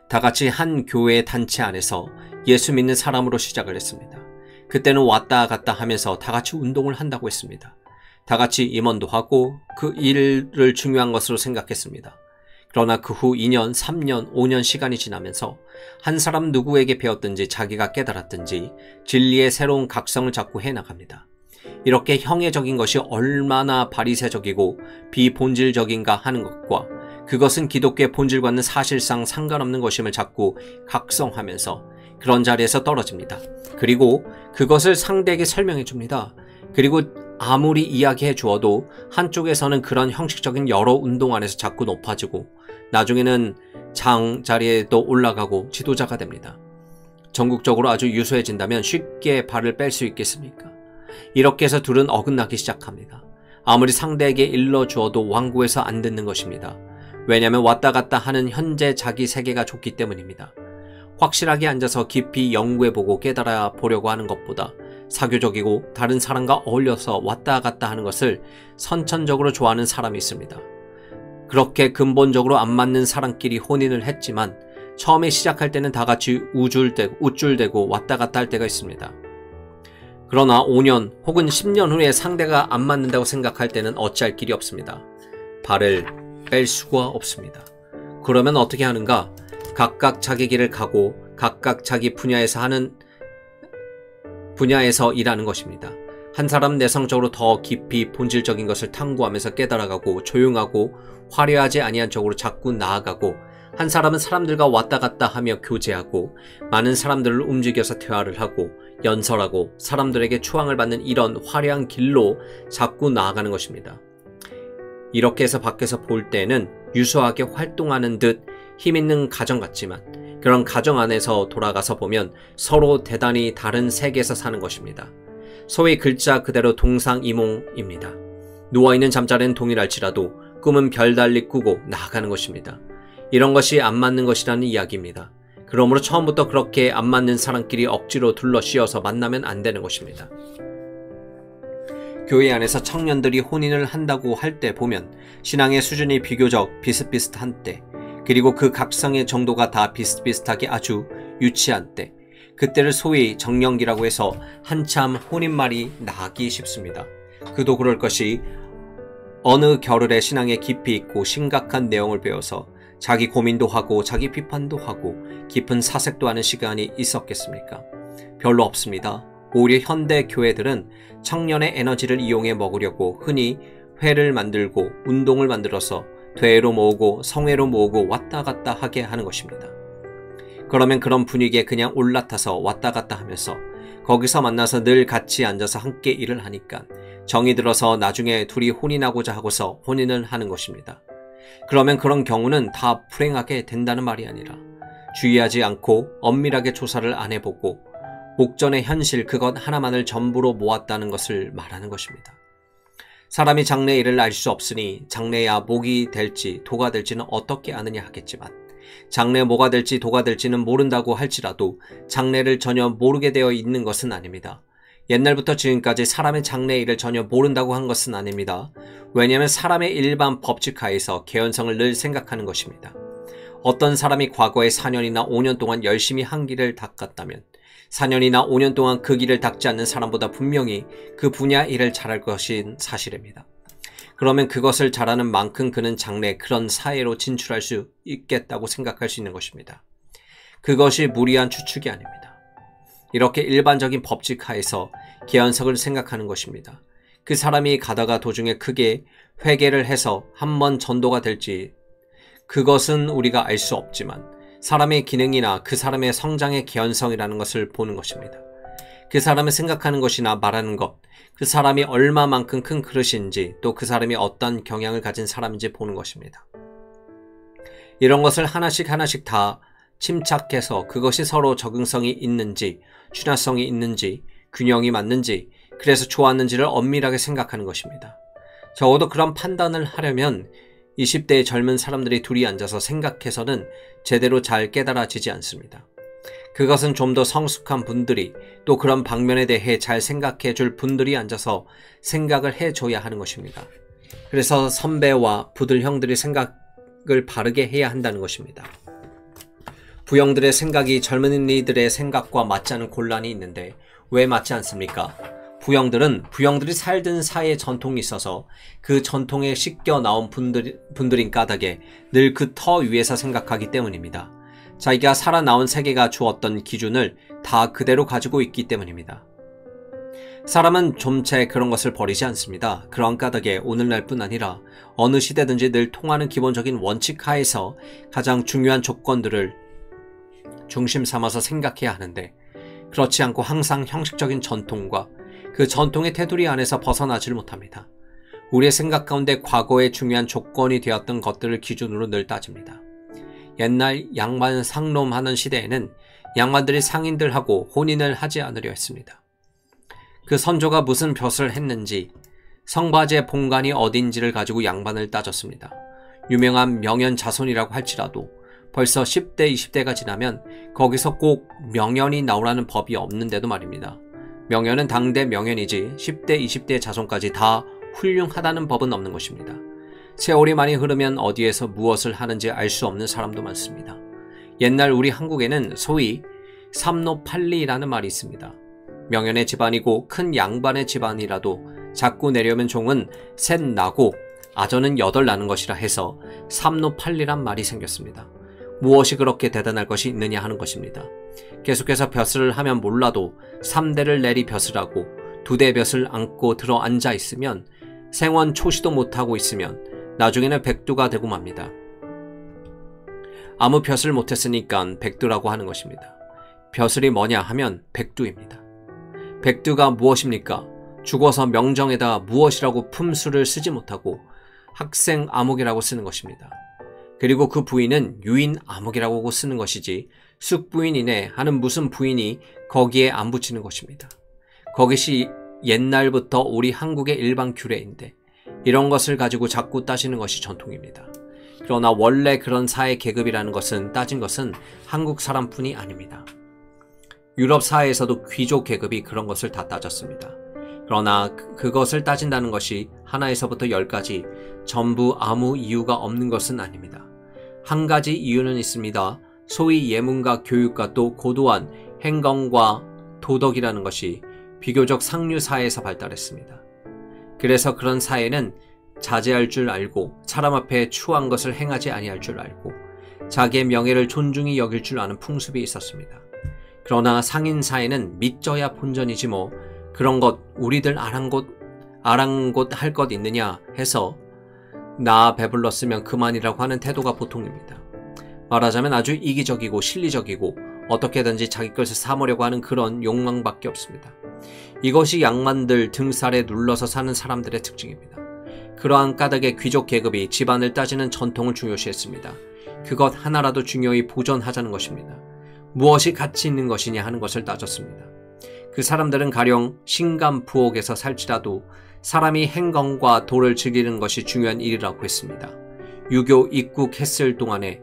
다 같이 한 교회 단체 안에서 예수 믿는 사람으로 시작을 했습니다. 그때는 왔다 갔다 하면서 다 같이 운동을 한다고 했습니다. 다 같이 임원도 하고 그 일을 중요한 것으로 생각했습니다. 그러나 그 후 2년, 3년, 5년 시간이 지나면서 한 사람 누구에게 배웠든지 자기가 깨달았든지 진리의 새로운 각성을 자꾸 해나갑니다. 이렇게 형해적인 것이 얼마나 바리새적이고 비본질적인가 하는 것과 그것은 기독교의 본질과는 사실상 상관없는 것임을 자꾸 각성하면서 그런 자리에서 떨어집니다. 그리고 그것을 상대에게 설명해 줍니다. 그리고 아무리 이야기해 주어도 한쪽에서는 그런 형식적인 여러 운동 안에서 자꾸 높아지고 나중에는 장 자리에도 올라가고 지도자가 됩니다. 전국적으로 아주 유수해진다면 쉽게 발을 뺄 수 있겠습니까? 이렇게 해서 둘은 어긋나기 시작합니다. 아무리 상대에게 일러주어도 완고해서 안 듣는 것입니다. 왜냐하면 왔다 갔다 하는 현재 자기 세계가 좋기 때문입니다. 확실하게 앉아서 깊이 연구해보고 깨달아 보려고 하는 것보다 사교적이고 다른 사람과 어울려서 왔다 갔다 하는 것을 선천적으로 좋아하는 사람이 있습니다. 그렇게 근본적으로 안 맞는 사람끼리 혼인을 했지만 처음에 시작할 때는 다 같이 우쭐대고 왔다 갔다 할 때가 있습니다. 그러나 5년 혹은 10년 후에 상대가 안 맞는다고 생각할 때는 어찌할 길이 없습니다. 발을 뺄 수가 없습니다. 그러면 어떻게 하는가? 각각 자기 길을 가고 각각 자기 분야에서 일하는 것입니다. 한 사람은 내성적으로 더 깊이 본질적인 것을 탐구하면서 깨달아가고 조용하고 화려하지 아니한 쪽으로 자꾸 나아가고 한 사람은 사람들과 왔다 갔다 하며 교제하고 많은 사람들을 움직여서 대화를 하고 연설하고 사람들에게 추앙을 받는 이런 화려한 길로 자꾸 나아가는 것입니다. 이렇게 해서 밖에서 볼 때는 유수하게 활동하는 듯 힘있는 가정 같지만 그런 가정 안에서 돌아가서 보면 서로 대단히 다른 세계에서 사는 것입니다. 소위 글자 그대로 동상이몽입니다. 누워있는 잠자리는 동일할지라도 꿈은 별달리 꾸고 나아가는 것입니다. 이런 것이 안 맞는 것이라는 이야기입니다. 그러므로 처음부터 그렇게 안 맞는 사람끼리 억지로 둘러 씌워서 만나면 안 되는 것입니다. 교회 안에서 청년들이 혼인을 한다고 할 때 보면 신앙의 수준이 비교적 비슷비슷한 때, 그리고 그 각성의 정도가 다 비슷비슷하게 아주 유치한 때, 그때를 소위 정년기라고 해서 한참 혼인말이 나기 쉽습니다. 그도 그럴 것이 어느 겨를에 신앙에 깊이 있고 심각한 내용을 배워서 자기 고민도 하고 자기 비판도 하고 깊은 사색도 하는 시간이 있었겠습니까? 별로 없습니다. 오히려 현대 교회들은 청년의 에너지를 이용해 먹으려고 흔히 회를 만들고 운동을 만들어서 대회로 모으고 성회로 모으고 왔다 갔다 하게 하는 것입니다. 그러면 그런 분위기에 그냥 올라타서 왔다 갔다 하면서 거기서 만나서 늘 같이 앉아서 함께 일을 하니까 정이 들어서 나중에 둘이 혼인하고자 하고서 혼인을 하는 것입니다. 그러면 그런 경우는 다 불행하게 된다는 말이 아니라 주의하지 않고 엄밀하게 조사를 안 해보고 목전의 현실 그것 하나만을 전부로 모았다는 것을 말하는 것입니다. 사람이 장래 일을 알 수 없으니 장래야 목이 될지 도가 될지는 어떻게 아느냐 하겠지만 장래 뭐가 될지 도가 될지는 모른다고 할지라도 장래를 전혀 모르게 되어 있는 것은 아닙니다. 옛날부터 지금까지 사람의 장래 일을 전혀 모른다고 한 것은 아닙니다. 왜냐하면 사람의 일반 법칙 하에서 개연성을 늘 생각하는 것입니다. 어떤 사람이 과거에 4년이나 5년 동안 열심히 한 길을 닦았다면 4년이나 5년 동안 그 길을 닦지 않는 사람보다 분명히 그 분야 일을 잘할 것인 사실입니다. 그러면 그것을 잘하는 만큼 그는 장래 그런 사회로 진출할 수 있겠다고 생각할 수 있는 것입니다. 그것이 무리한 추측이 아닙니다. 이렇게 일반적인 법칙 하에서 개연성을 생각하는 것입니다. 그 사람이 가다가 도중에 크게 회개를 해서 한번 전도가 될지 그것은 우리가 알 수 없지만 사람의 기능이나 그 사람의 성장의 개연성이라는 것을 보는 것입니다. 그 사람이 생각하는 것이나 말하는 것, 그 사람이 얼마만큼 큰 그릇인지 또 그 사람이 어떤 경향을 가진 사람인지 보는 것입니다. 이런 것을 하나씩 하나씩 다 침착해서 그것이 서로 적응성이 있는지, 순화성이 있는지, 균형이 맞는지, 그래서 좋았는지를 엄밀하게 생각하는 것입니다. 적어도 그런 판단을 하려면 20대의 젊은 사람들이 둘이 앉아서 생각해서는 제대로 잘 깨달아지지 않습니다. 그것은 좀 더 성숙한 분들이 또 그런 방면에 대해 잘 생각해 줄 분들이 앉아서 생각을 해줘야 하는 것입니다. 그래서 선배와 부들 형들이 생각을 바르게 해야 한다는 것입니다. 부형들의 생각이 젊은이들의 생각과 맞지 않은 곤란이 있는데 왜 맞지 않습니까? 부형들이 살던 사회의 전통이 있어서 그 전통에 씻겨 나온 분들인 까닭에 늘 그 터 위에서 생각하기 때문입니다. 자기가 살아나온 세계가 주었던 기준을 다 그대로 가지고 있기 때문입니다. 사람은 좀채 그런 것을 버리지 않습니다. 그런 까닭에 오늘날뿐 아니라 어느 시대든지 늘 통하는 기본적인 원칙 하에서 가장 중요한 조건들을 중심 삼아서 생각해야 하는데 그렇지 않고 항상 형식적인 전통과 그 전통의 테두리 안에서 벗어나질 못합니다. 우리의 생각 가운데 과거의 중요한 조건이 되었던 것들을 기준으로 늘 따집니다. 옛날 양반 상놈하는 시대에는 양반들이 상인들하고 혼인을 하지 않으려 했습니다. 그 선조가 무슨 벼슬을 했는지 성바지의 본관이 어딘지를 가지고 양반을 따졌습니다. 유명한 명연 자손이라고 할지라도 벌써 10대, 20대가 지나면 거기서 꼭 명연이 나오라는 법이 없는데도 말입니다. 명연은 당대 명연이지 10대, 20대 자손까지 다 훌륭하다는 법은 없는 것입니다. 세월이 많이 흐르면 어디에서 무엇을 하는지 알 수 없는 사람도 많습니다. 옛날 우리 한국에는 소위 삼노팔리라는 말이 있습니다. 명연의 집안이고 큰 양반의 집안이라도 자꾸 내려오면 종은 셋 나고 아전은 8 나는 것이라 해서 삼노팔리란 말이 생겼습니다. 무엇이 그렇게 대단할 것이 있느냐 하는 것입니다. 계속해서 벼슬을 하면 몰라도 3대를 내리 벼슬하고 2대 벼슬 안고 들어 앉아 있으면 생원 초시도 못하고 있으면 나중에는 백두가 되고 맙니다. 아무 벼슬 못했으니까 백두라고 하는 것입니다. 벼슬이 뭐냐 하면 백두입니다. 백두가 무엇입니까? 죽어서 명정에다 무엇이라고 품수를 쓰지 못하고 학생 암흑이라고 쓰는 것입니다. 그리고 그 부인은 유인 암흑이라고 쓰는 것이지 숙부인이네 하는 무슨 부인이 거기에 안 붙이는 것입니다. 그것이 옛날부터 우리 한국의 일반 규례인데 이런 것을 가지고 자꾸 따지는 것이 전통입니다. 그러나 원래 그런 사회 계급이라는 것은 따진 것은 한국 사람뿐이 아닙니다. 유럽 사회에서도 귀족 계급이 그런 것을 다 따졌습니다. 그러나 그것을 따진다는 것이 하나에서부터 10까지 전부 아무 이유가 없는 것은 아닙니다. 한 가지 이유는 있습니다. 소위 예문과 교육과 또 고도한 행정과 도덕이라는 것이 비교적 상류 사회에서 발달했습니다. 그래서 그런 사회는 자제할 줄 알고 사람 앞에 추한 것을 행하지 아니할 줄 알고 자기의 명예를 존중히 여길 줄 아는 풍습이 있었습니다. 그러나 상인 사회는 믿져야 본전이지 뭐 그런 것 우리들 아랑곳 할 것 있느냐 해서 나 배불렀으면 그만이라고 하는 태도가 보통입니다. 말하자면 아주 이기적이고 실리적이고 어떻게든지 자기 것을 삼으려고 하는 그런 욕망밖에 없습니다. 이것이 양반들 등살에 눌러서 사는 사람들의 특징입니다. 그러한 까닭의 귀족 계급이 집안을 따지는 전통을 중요시했습니다. 그것 하나라도 중요히 보존하자는 것입니다. 무엇이 가치 있는 것이냐 하는 것을 따졌습니다. 그 사람들은 가령 신감부옥에서 살지라도 사람이 행건과 도를 즐기는 것이 중요한 일이라고 했습니다. 유교 입국했을 동안에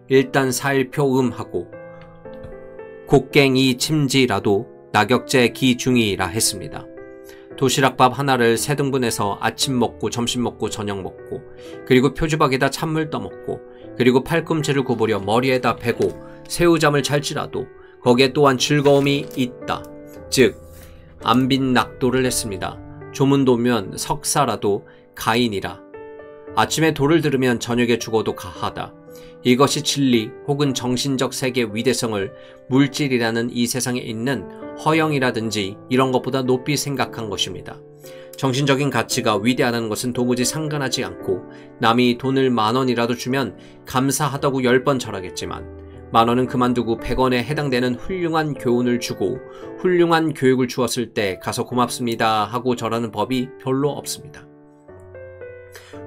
일단 사일표음하고 곡괭이 침지라도 낙역제 기중이라 했습니다. 도시락밥 하나를 3등분해서 아침 먹고 점심 먹고 저녁 먹고 그리고 표주박에다 찬물 떠먹고 그리고 팔꿈치를 구부려 머리에다 베고 새우잠을 잘지라도 거기에 또한 즐거움이 있다. 즉 안빈낙도를 했습니다. 조문도면 석사라도 가인이라. 아침에 도를 들으면 저녁에 죽어도 가하다. 이것이 진리 혹은 정신적 세계의 위대성을 물질이라는 이 세상에 있는 허영이라든지 이런 것보다 높이 생각한 것입니다. 정신적인 가치가 위대하다는 것은 도무지 상관하지 않고 남이 돈을 10,000원이라도 주면 감사하다고 10번 절하겠지만 10,000원은 그만두고 100원에 해당되는 훌륭한 교훈을 주고 훌륭한 교육을 주었을 때 가서 고맙습니다 하고 절하는 법이 별로 없습니다.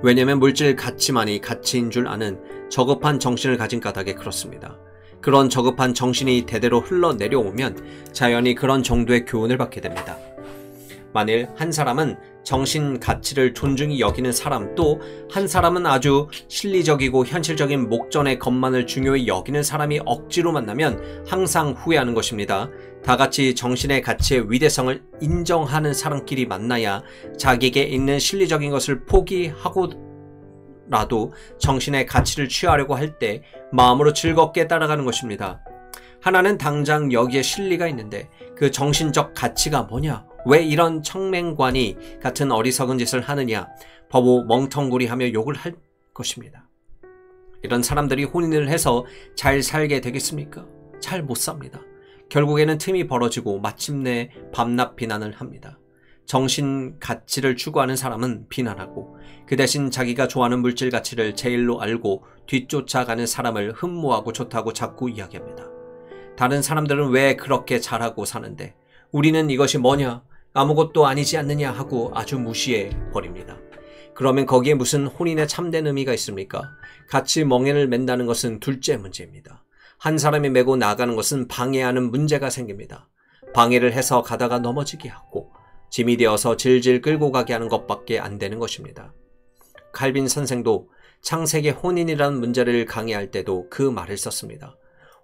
왜냐하면 물질 가치만이 가치인 줄 아는 저급한 정신을 가진 까닭에 그렇습니다. 그런 저급한 정신이 대대로 흘러내려오면 자연히 그런 정도의 교훈을 받게 됩니다. 만일 한 사람은 정신 가치를 존중히 여기는 사람, 또 한 사람은 아주 실리적이고 현실적인 목전의 것만을 중요히 여기는 사람이 억지로 만나면 항상 후회하는 것입니다. 다 같이 정신의 가치의 위대성을 인정하는 사람끼리 만나야 자기에게 있는 실리적인 것을 포기하고라도 정신의 가치를 취하려고 할 때 마음으로 즐겁게 따라가는 것입니다. 하나는 당장 여기에 실리가 있는데 그 정신적 가치가 뭐냐? 왜 이런 청맹관이 같은 어리석은 짓을 하느냐? 바보 멍텅구리하며 욕을 할 것입니다. 이런 사람들이 혼인을 해서 잘 살게 되겠습니까? 잘 못 삽니다. 결국에는 틈이 벌어지고 마침내 밤낮 비난을 합니다. 정신 가치를 추구하는 사람은 비난하고 그 대신 자기가 좋아하는 물질 가치를 제일로 알고 뒤쫓아가는 사람을 흠모하고 좋다고 자꾸 이야기합니다. 다른 사람들은 왜 그렇게 잘하고 사는데 우리는 이것이 뭐냐? 아무것도 아니지 않느냐 하고 아주 무시해 버립니다. 그러면 거기에 무슨 혼인의 참된 의미가 있습니까? 같이 멍에를 맨다는 것은 둘째 문제입니다. 한 사람이 메고 나가는 것은 방해하는 문제가 생깁니다. 방해를 해서 가다가 넘어지게 하고 짐이 되어서 질질 끌고 가게 하는 것밖에 안 되는 것입니다. 칼빈 선생도 창세기 혼인이라는 문제를 강의할 때도 그 말을 썼습니다.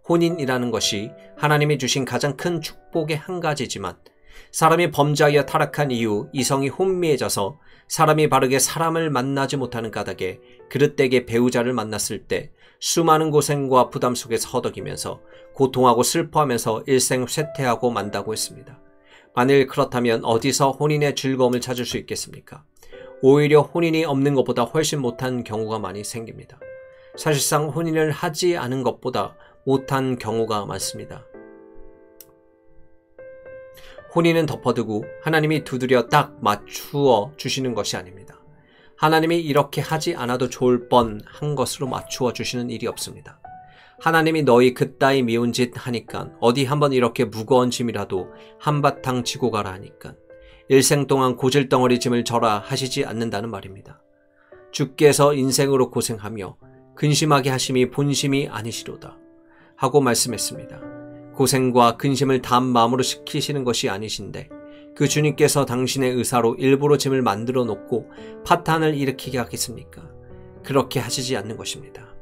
혼인이라는 것이 하나님이 주신 가장 큰 축복의 한 가지지만 사람이 범죄하여 타락한 이후 이성이 혼미해져서 사람이 바르게 사람을 만나지 못하는 까닭에 그릇되게 배우자를 만났을 때 수많은 고생과 부담 속에서 허덕이면서 고통하고 슬퍼하면서 일생 쇠퇴하고 만다고 했습니다. 만일 그렇다면 어디서 혼인의 즐거움을 찾을 수 있겠습니까? 오히려 혼인이 없는 것보다 훨씬 못한 경우가 많이 생깁니다. 사실상 혼인을 하지 않은 것보다 못한 경우가 많습니다. 혼인은 덮어두고 하나님이 두드려 딱 맞추어 주시는 것이 아닙니다. 하나님이 이렇게 하지 않아도 좋을 뻔한 것으로 맞추어 주시는 일이 없습니다. 하나님이 너희 그따위 미운 짓 하니까 어디 한번 이렇게 무거운 짐이라도 한바탕 지고 가라 하니까 일생 동안 고질덩어리 짐을 져라 하시지 않는다는 말입니다. 주께서 인생으로 고생하며 근심하게 하심이 본심이 아니시로다 하고 말씀했습니다. 고생과 근심을 다한 마음으로 시키시는 것이 아니신데 그 주님께서 당신의 의사로 일부러 짐을 만들어 놓고 파탄을 일으키게 하겠습니까? 그렇게 하시지 않는 것입니다.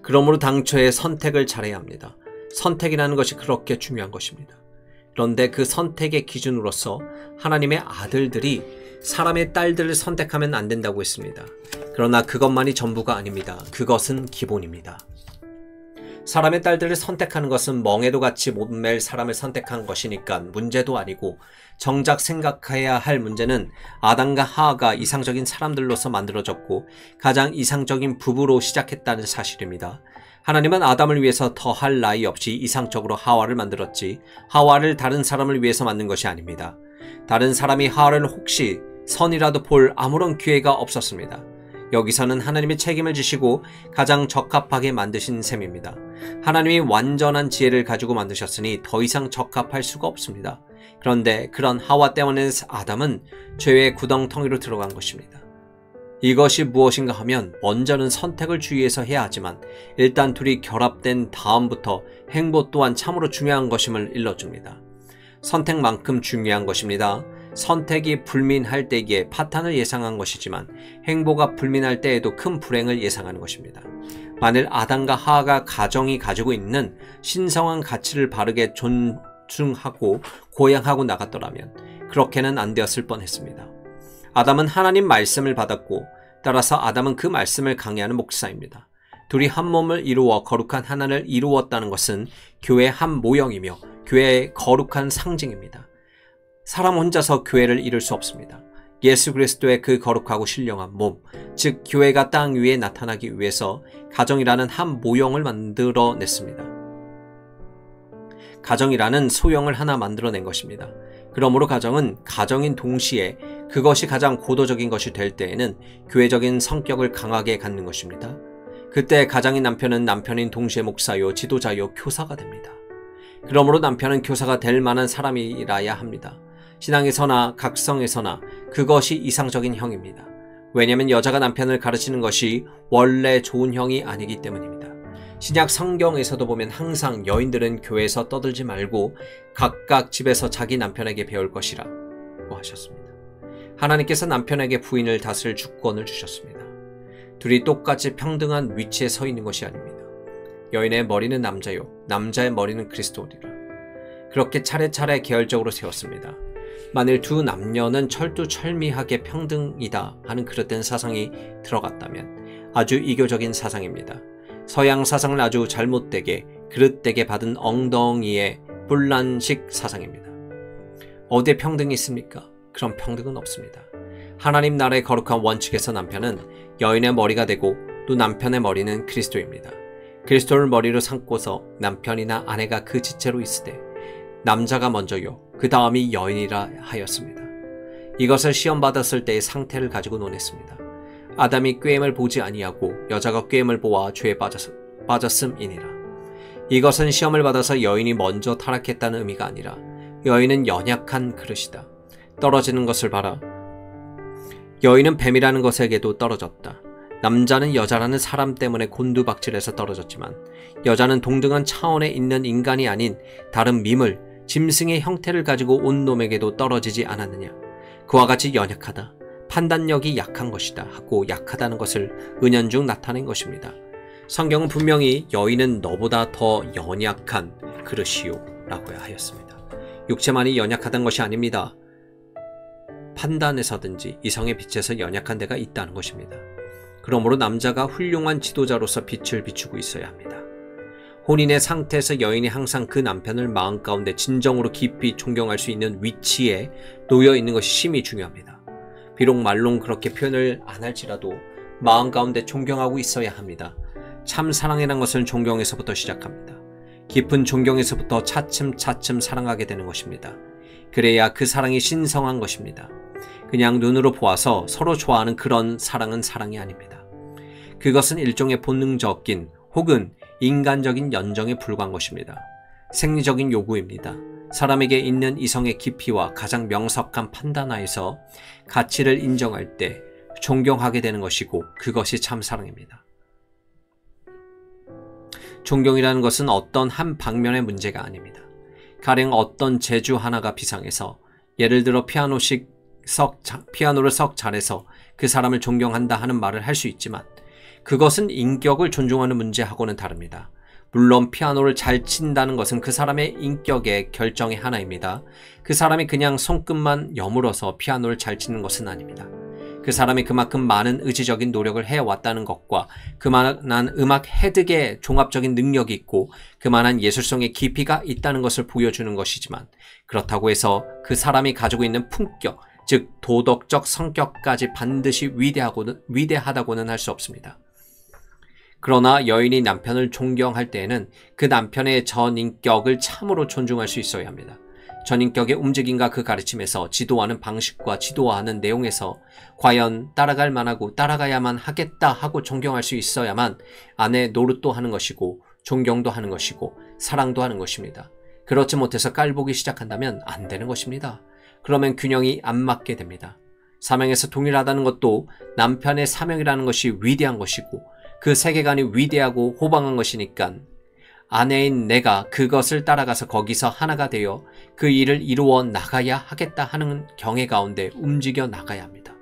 그러므로 당초에 선택을 잘해야 합니다. 선택이라는 것이 그렇게 중요한 것입니다. 그런데 그 선택의 기준으로서 하나님의 아들들이 사람의 딸들을 선택하면 안 된다고 했습니다. 그러나 그것만이 전부가 아닙니다. 그것은 기본입니다. 사람의 딸들을 선택하는 것은 멍에도 같이 못 맬 사람을 선택한 것이니까 문제도 아니고 정작 생각해야 할 문제는 아담과 하와가 이상적인 사람들로서 만들어졌고 가장 이상적인 부부로 시작했다는 사실입니다. 하나님은 아담을 위해서 더할 나위 없이 이상적으로 하와를 만들었지 하와를 다른 사람을 위해서 만든 것이 아닙니다. 다른 사람이 하와를 혹시 선이라도 볼 아무런 기회가 없었습니다. 여기서는 하나님이 책임을 지시고 가장 적합하게 만드신 셈입니다. 하나님이 완전한 지혜를 가지고 만드셨으니 더 이상 적합할 수가 없습니다. 그런데 그런 하와 때문에 아담은 죄의 구덩텅이로 들어간 것입니다. 이것이 무엇인가 하면 먼저는 선택을 주의해서 해야 하지만 일단 둘이 결합된 다음부터 행보 또한 참으로 중요한 것임을 일러줍니다. 선택만큼 중요한 것입니다. 선택이 불민할 때에 파탄을 예상한 것이지만 행보가 불민할 때에도 큰 불행을 예상하는 것입니다. 만일 아담과 하와가 가정이 가지고 있는 신성한 가치를 바르게 존중하고 고양하고 나갔더라면 그렇게는 안 되었을 뻔했습니다. 아담은 하나님 말씀을 받았고 따라서 아담은 그 말씀을 강의하는 목사입니다. 둘이 한 몸을 이루어 거룩한 하나를 이루었다는 것은 교회의 한 모형이며 교회의 거룩한 상징입니다. 사람 혼자서 교회를 이룰 수 없습니다. 예수 그리스도의 그 거룩하고 신령한 몸, 즉 교회가 땅 위에 나타나기 위해서 가정이라는 한 모형을 만들어냈습니다. 가정이라는 소형을 하나 만들어낸 것입니다. 그러므로 가정은 가정인 동시에 그것이 가장 고도적인 것이 될 때에는 교회적인 성격을 강하게 갖는 것입니다. 그때 가장인 남편은 남편인 동시에 목사요, 지도자요, 교사가 됩니다. 그러므로 남편은 교사가 될 만한 사람이라야 합니다. 신앙에서나 각성에서나 그것이 이상적인 형입니다. 왜냐하면 여자가 남편을 가르치는 것이 원래 좋은 형이 아니기 때문입니다. 신약 성경에서도 보면 항상 여인들은 교회에서 떠들지 말고 각각 집에서 자기 남편에게 배울 것이라고 하셨습니다. 하나님께서 남편에게 부인을 다스릴 주권을 주셨습니다. 둘이 똑같이 평등한 위치에 서 있는 것이 아닙니다. 여인의 머리는 남자요, 남자의 머리는 그리스도니라. 그렇게 차례차례 계열적으로 세웠습니다. 만일 두 남녀는 철두철미하게 평등이다 하는 그릇된 사상이 들어갔다면 아주 이교적인 사상입니다. 서양 사상을 아주 잘못되게 그릇되게 받은 엉덩이의 분란식 사상입니다. 어디에 평등이 있습니까? 그런 평등은 없습니다. 하나님 나라의 거룩한 원칙에서 남편은 여인의 머리가 되고 또 남편의 머리는 그리스도입니다. 그리스도를 머리로 삼고서 남편이나 아내가 그 지체로 있으되 남자가 먼저요 그 다음이 여인이라 하였습니다. 이것을 시험받았을 때의 상태를 가지고 논했습니다. 아담이 꾀임을 보지 아니하고 여자가 꾀임을 보아 죄에 빠졌음이니라. 이것은 시험을 받아서 여인이 먼저 타락했다는 의미가 아니라 여인은 연약한 그릇이다. 떨어지는 것을 봐라. 여인은 뱀이라는 것에게도 떨어졌다. 남자는 여자라는 사람 때문에 곤두박질해서 떨어졌지만 여자는 동등한 차원에 있는 인간이 아닌 다른 미물, 짐승의 형태를 가지고 온 놈에게도 떨어지지 않았느냐. 그와 같이 연약하다. 판단력이 약한 것이다 하고 약하다는 것을 은연중 나타낸 것입니다. 성경은 분명히 여인은 너보다 더 연약한 그릇이요 라고 하였습니다. 육체만이 연약하다는 것이 아닙니다. 판단에서든지 이성의 빛에서 연약한 데가 있다는 것입니다. 그러므로 남자가 훌륭한 지도자로서 빛을 비추고 있어야 합니다. 혼인의 상태에서 여인이 항상 그 남편을 마음 가운데 진정으로 깊이 존경할 수 있는 위치에 놓여 있는 것이 심히 중요합니다. 비록 말론 그렇게 표현을 안 할지라도 마음 가운데 존경하고 있어야 합니다. 참 사랑이란 것은 존경에서부터 시작합니다. 깊은 존경에서부터 차츰차츰 사랑하게 되는 것입니다. 그래야 그 사랑이 신성한 것입니다. 그냥 눈으로 보아서 서로 좋아하는 그런 사랑은 사랑이 아닙니다. 그것은 일종의 본능적인 혹은 인간적인 연정에 불과한 것입니다. 생리적인 요구입니다. 사람에게 있는 이성의 깊이와 가장 명석한 판단하에서 가치를 인정할 때 존경하게 되는 것이고 그것이 참 사랑입니다. 존경이라는 것은 어떤 한 방면의 문제가 아닙니다. 가령 어떤 재주 하나가 비상해서 예를 들어 피아노를 썩 잘해서 그 사람을 존경한다 하는 말을 할 수 있지만 그것은 인격을 존중하는 문제하고는 다릅니다. 물론 피아노를 잘 친다는 것은 그 사람의 인격의 결정의 하나입니다. 그 사람이 그냥 손끝만 여물어서 피아노를 잘 치는 것은 아닙니다. 그 사람이 그만큼 많은 의지적인 노력을 해왔다는 것과 그만한 음악 해득의 종합적인 능력이 있고 그만한 예술성의 깊이가 있다는 것을 보여주는 것이지만 그렇다고 해서 그 사람이 가지고 있는 품격, 즉 도덕적 성격까지 반드시 위대하다고는 할 수 없습니다. 그러나 여인이 남편을 존경할 때에는 그 남편의 전인격을 참으로 존중할 수 있어야 합니다. 전인격의 움직임과 그 가르침에서 지도하는 방식과 지도하는 내용에서 과연 따라갈 만하고 따라가야만 하겠다 하고 존경할 수 있어야만 아내 노릇도 하는 것이고 존경도 하는 것이고 사랑도 하는 것입니다. 그렇지 못해서 깔보기 시작한다면 안 되는 것입니다. 그러면 균형이 안 맞게 됩니다. 사명에서 동일하다는 것도 남편의 사명이라는 것이 위대한 것이고 그 세계관이 위대하고 호방한 것이니까 아내인 내가 그것을 따라가서 거기서 하나가 되어 그 일을 이루어 나가야 하겠다 하는 경외 가운데 움직여 나가야 합니다.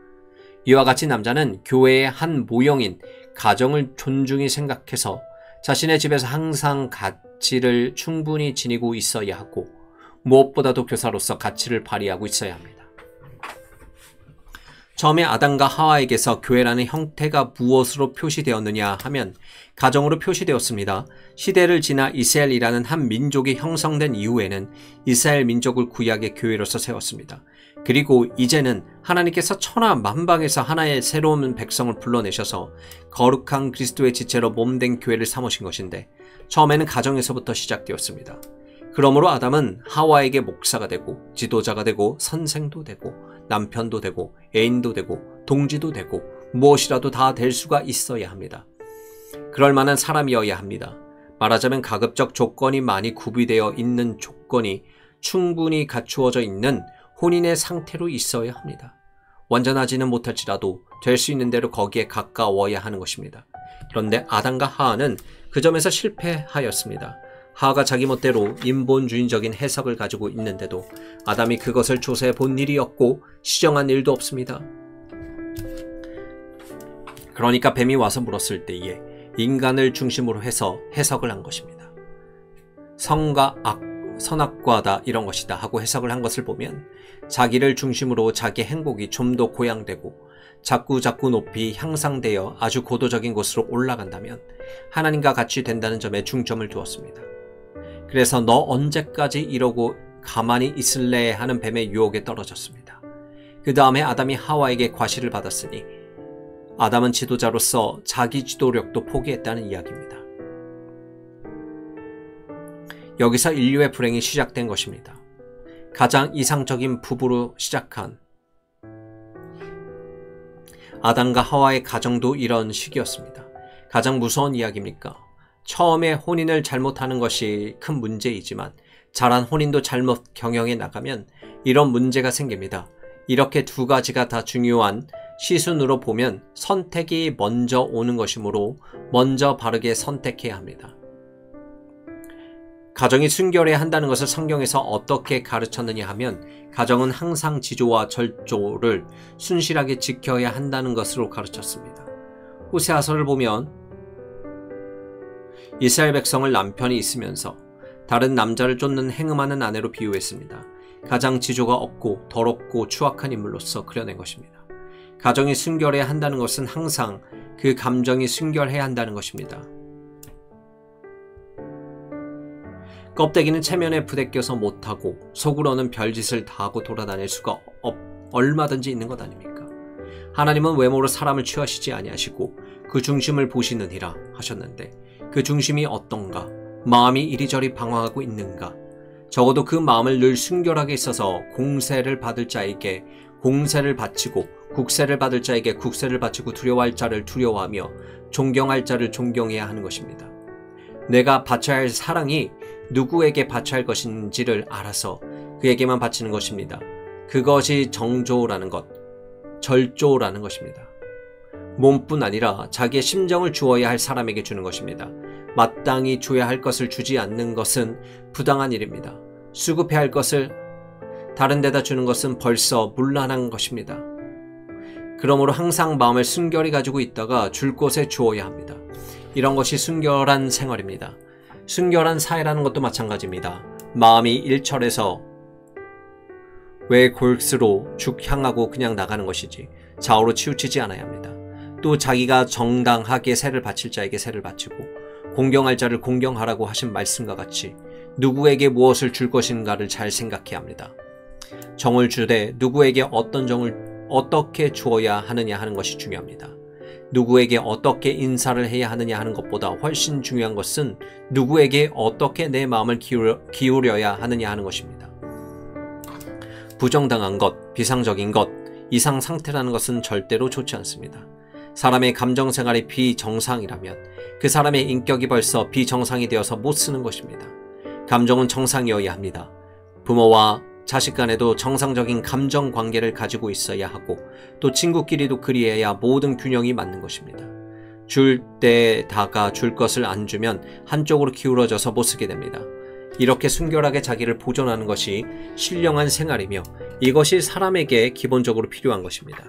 이와 같이 남자는 교회의 한 모형인 가정을 존중히 생각해서 자신의 집에서 항상 가치를 충분히 지니고 있어야 하고 무엇보다도 교사로서 가치를 발휘하고 있어야 합니다. 처음에 아담과 하와에게서 교회라는 형태가 무엇으로 표시되었느냐 하면 가정으로 표시되었습니다. 시대를 지나 이스라엘이라는 한 민족이 형성된 이후에는 이스라엘 민족을 구약의 교회로서 세웠습니다. 그리고 이제는 하나님께서 천하 만방에서 하나의 새로운 백성을 불러내셔서 거룩한 그리스도의 지체로 몸된 교회를 삼으신 것인데 처음에는 가정에서부터 시작되었습니다. 그러므로 아담은 하와에게 목사가 되고 지도자가 되고 선생도 되고 남편도 되고 애인도 되고 동지도 되고 무엇이라도 다 될 수가 있어야 합니다. 그럴 만한 사람이어야 합니다. 말하자면 가급적 조건이 많이 구비되어 있는 조건이 충분히 갖추어져 있는 혼인의 상태로 있어야 합니다. 완전하지는 못할지라도 될 수 있는 대로 거기에 가까워야 하는 것입니다. 그런데 아담과 하와는 그 점에서 실패하였습니다. 하와가 자기 멋대로 인본주의적인 해석을 가지고 있는데도 아담이 그것을 조사해 본 일이 없고 시정한 일도 없습니다. 그러니까 뱀이 와서 물었을 때에 인간을 중심으로 해서 해석을 한 것입니다. 성과 악, 선악과다 이런 것이다 하고 해석을 한 것을 보면 자기를 중심으로 자기 행복이 좀 더 고양되고 자꾸 높이 향상되어 아주 고도적인 곳으로 올라간다면 하나님과 같이 된다는 점에 중점을 두었습니다. 그래서 너 언제까지 이러고 가만히 있을래 하는 뱀의 유혹에 떨어졌습니다. 그 다음에 아담이 하와에게 과시를 받았으니 아담은 지도자로서 자기 지도력도 포기했다는 이야기입니다. 여기서 인류의 불행이 시작된 것입니다. 가장 이상적인 부부로 시작한 아담과 하와의 가정도 이런 식이었습니다. 가장 무서운 이야기입니까? 처음에 혼인을 잘못하는 것이 큰 문제이지만 잘한 혼인도 잘못 경영해 나가면 이런 문제가 생깁니다. 이렇게 두 가지가 다 중요한 시순으로 보면 선택이 먼저 오는 것이므로 먼저 바르게 선택해야 합니다. 가정이 순결해야 한다는 것을 성경에서 어떻게 가르쳤느냐 하면 가정은 항상 지조와 절조를 순실하게 지켜야 한다는 것으로 가르쳤습니다. 호세아서를 보면 이스라엘 백성을 남편이 있으면서 다른 남자를 쫓는 행음하는 아내로 비유했습니다. 가장 지조가 없고 더럽고 추악한 인물로서 그려낸 것입니다. 가정이 순결해야 한다는 것은 항상 그 감정이 순결해야 한다는 것입니다. 껍데기는 체면에 부대껴서 못하고 속으로는 별짓을 다하고 돌아다닐 수가 얼마든지 있는 것 아닙니까? 하나님은 외모로 사람을 취하시지 아니하시고 그 중심을 보시느니라 하셨는데 그 중심이 어떤가? 마음이 이리저리 방황하고 있는가? 적어도 그 마음을 늘 순결하게 있어서 공세를 받을 자에게 공세를 바치고 국세를 받을 자에게 국세를 바치고 두려워할 자를 두려워하며 존경할 자를 존경해야 하는 것입니다. 내가 바쳐야 할 사랑이 누구에게 바쳐야 할 것인지를 알아서 그에게만 바치는 것입니다. 그것이 정조라는 것, 절조라는 것입니다. 몸뿐 아니라 자기의 심정을 주어야 할 사람에게 주는 것입니다. 마땅히 줘야 할 것을 주지 않는 것은 부당한 일입니다. 수급해야 할 것을 다른 데다 주는 것은 벌써 문란한 것입니다. 그러므로 항상 마음을 순결히 가지고 있다가 줄 곳에 주어야 합니다. 이런 것이 순결한 생활입니다. 순결한 사회라는 것도 마찬가지입니다. 마음이 일철해서 왜 골수로 죽 향하고 그냥 나가는 것이지 좌우로 치우치지 않아야 합니다. 또 자기가 정당하게 세를 바칠 자에게 세를 바치고 공경할 자를 공경하라고 하신 말씀과 같이 누구에게 무엇을 줄 것인가를 잘 생각해야 합니다. 정을 주되 누구에게 어떤 정을 어떻게 주어야 하느냐 하는 것이 중요합니다. 누구에게 어떻게 인사를 해야 하느냐 하는 것보다 훨씬 중요한 것은 누구에게 어떻게 내 마음을 기울여야 하느냐 하는 것입니다. 부정당한 것, 비상적인 것, 이상 상태라는 것은 절대로 좋지 않습니다. 사람의 감정생활이 비정상이라면 그 사람의 인격이 벌써 비정상이 되어서 못 쓰는 것입니다. 감정은 정상이어야 합니다. 부모와 자식 간에도 정상적인 감정 관계를 가지고 있어야 하고 또 친구끼리도 그리해야 모든 균형이 맞는 것입니다. 줄 때다가 줄 것을 안 주면 한쪽으로 기울어져서 못 쓰게 됩니다. 이렇게 순결하게 자기를 보존하는 것이 신령한 생활이며 이것이 사람에게 기본적으로 필요한 것입니다.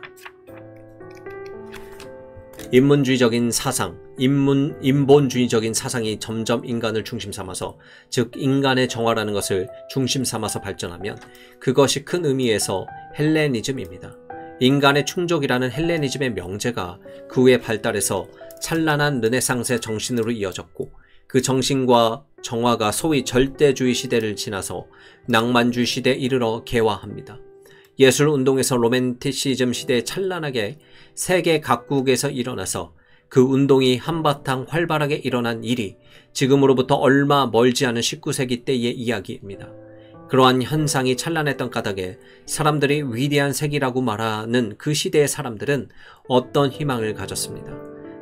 인문주의적인 사상, 인본주의적인 사상이 점점 인간을 중심 삼아서 즉 인간의 정화라는 것을 중심 삼아서 발전하면 그것이 큰 의미에서 헬레니즘입니다. 인간의 충족이라는 헬레니즘의 명제가 그 후에 발달해서 찬란한 르네상스의 정신으로 이어졌고 그 정신과 정화가 소위 절대주의 시대를 지나서 낭만주의 시대에 이르러 개화합니다. 예술운동에서 로맨티시즘 시대에 찬란하게 세계 각국에서 일어나서 그 운동이 한바탕 활발하게 일어난 일이 지금으로부터 얼마 멀지 않은 19세기 때의 이야기입니다. 그러한 현상이 찬란했던 까닭에 사람들이 위대한 세기라고 말하는 그 시대의 사람들은 어떤 희망을 가졌습니다.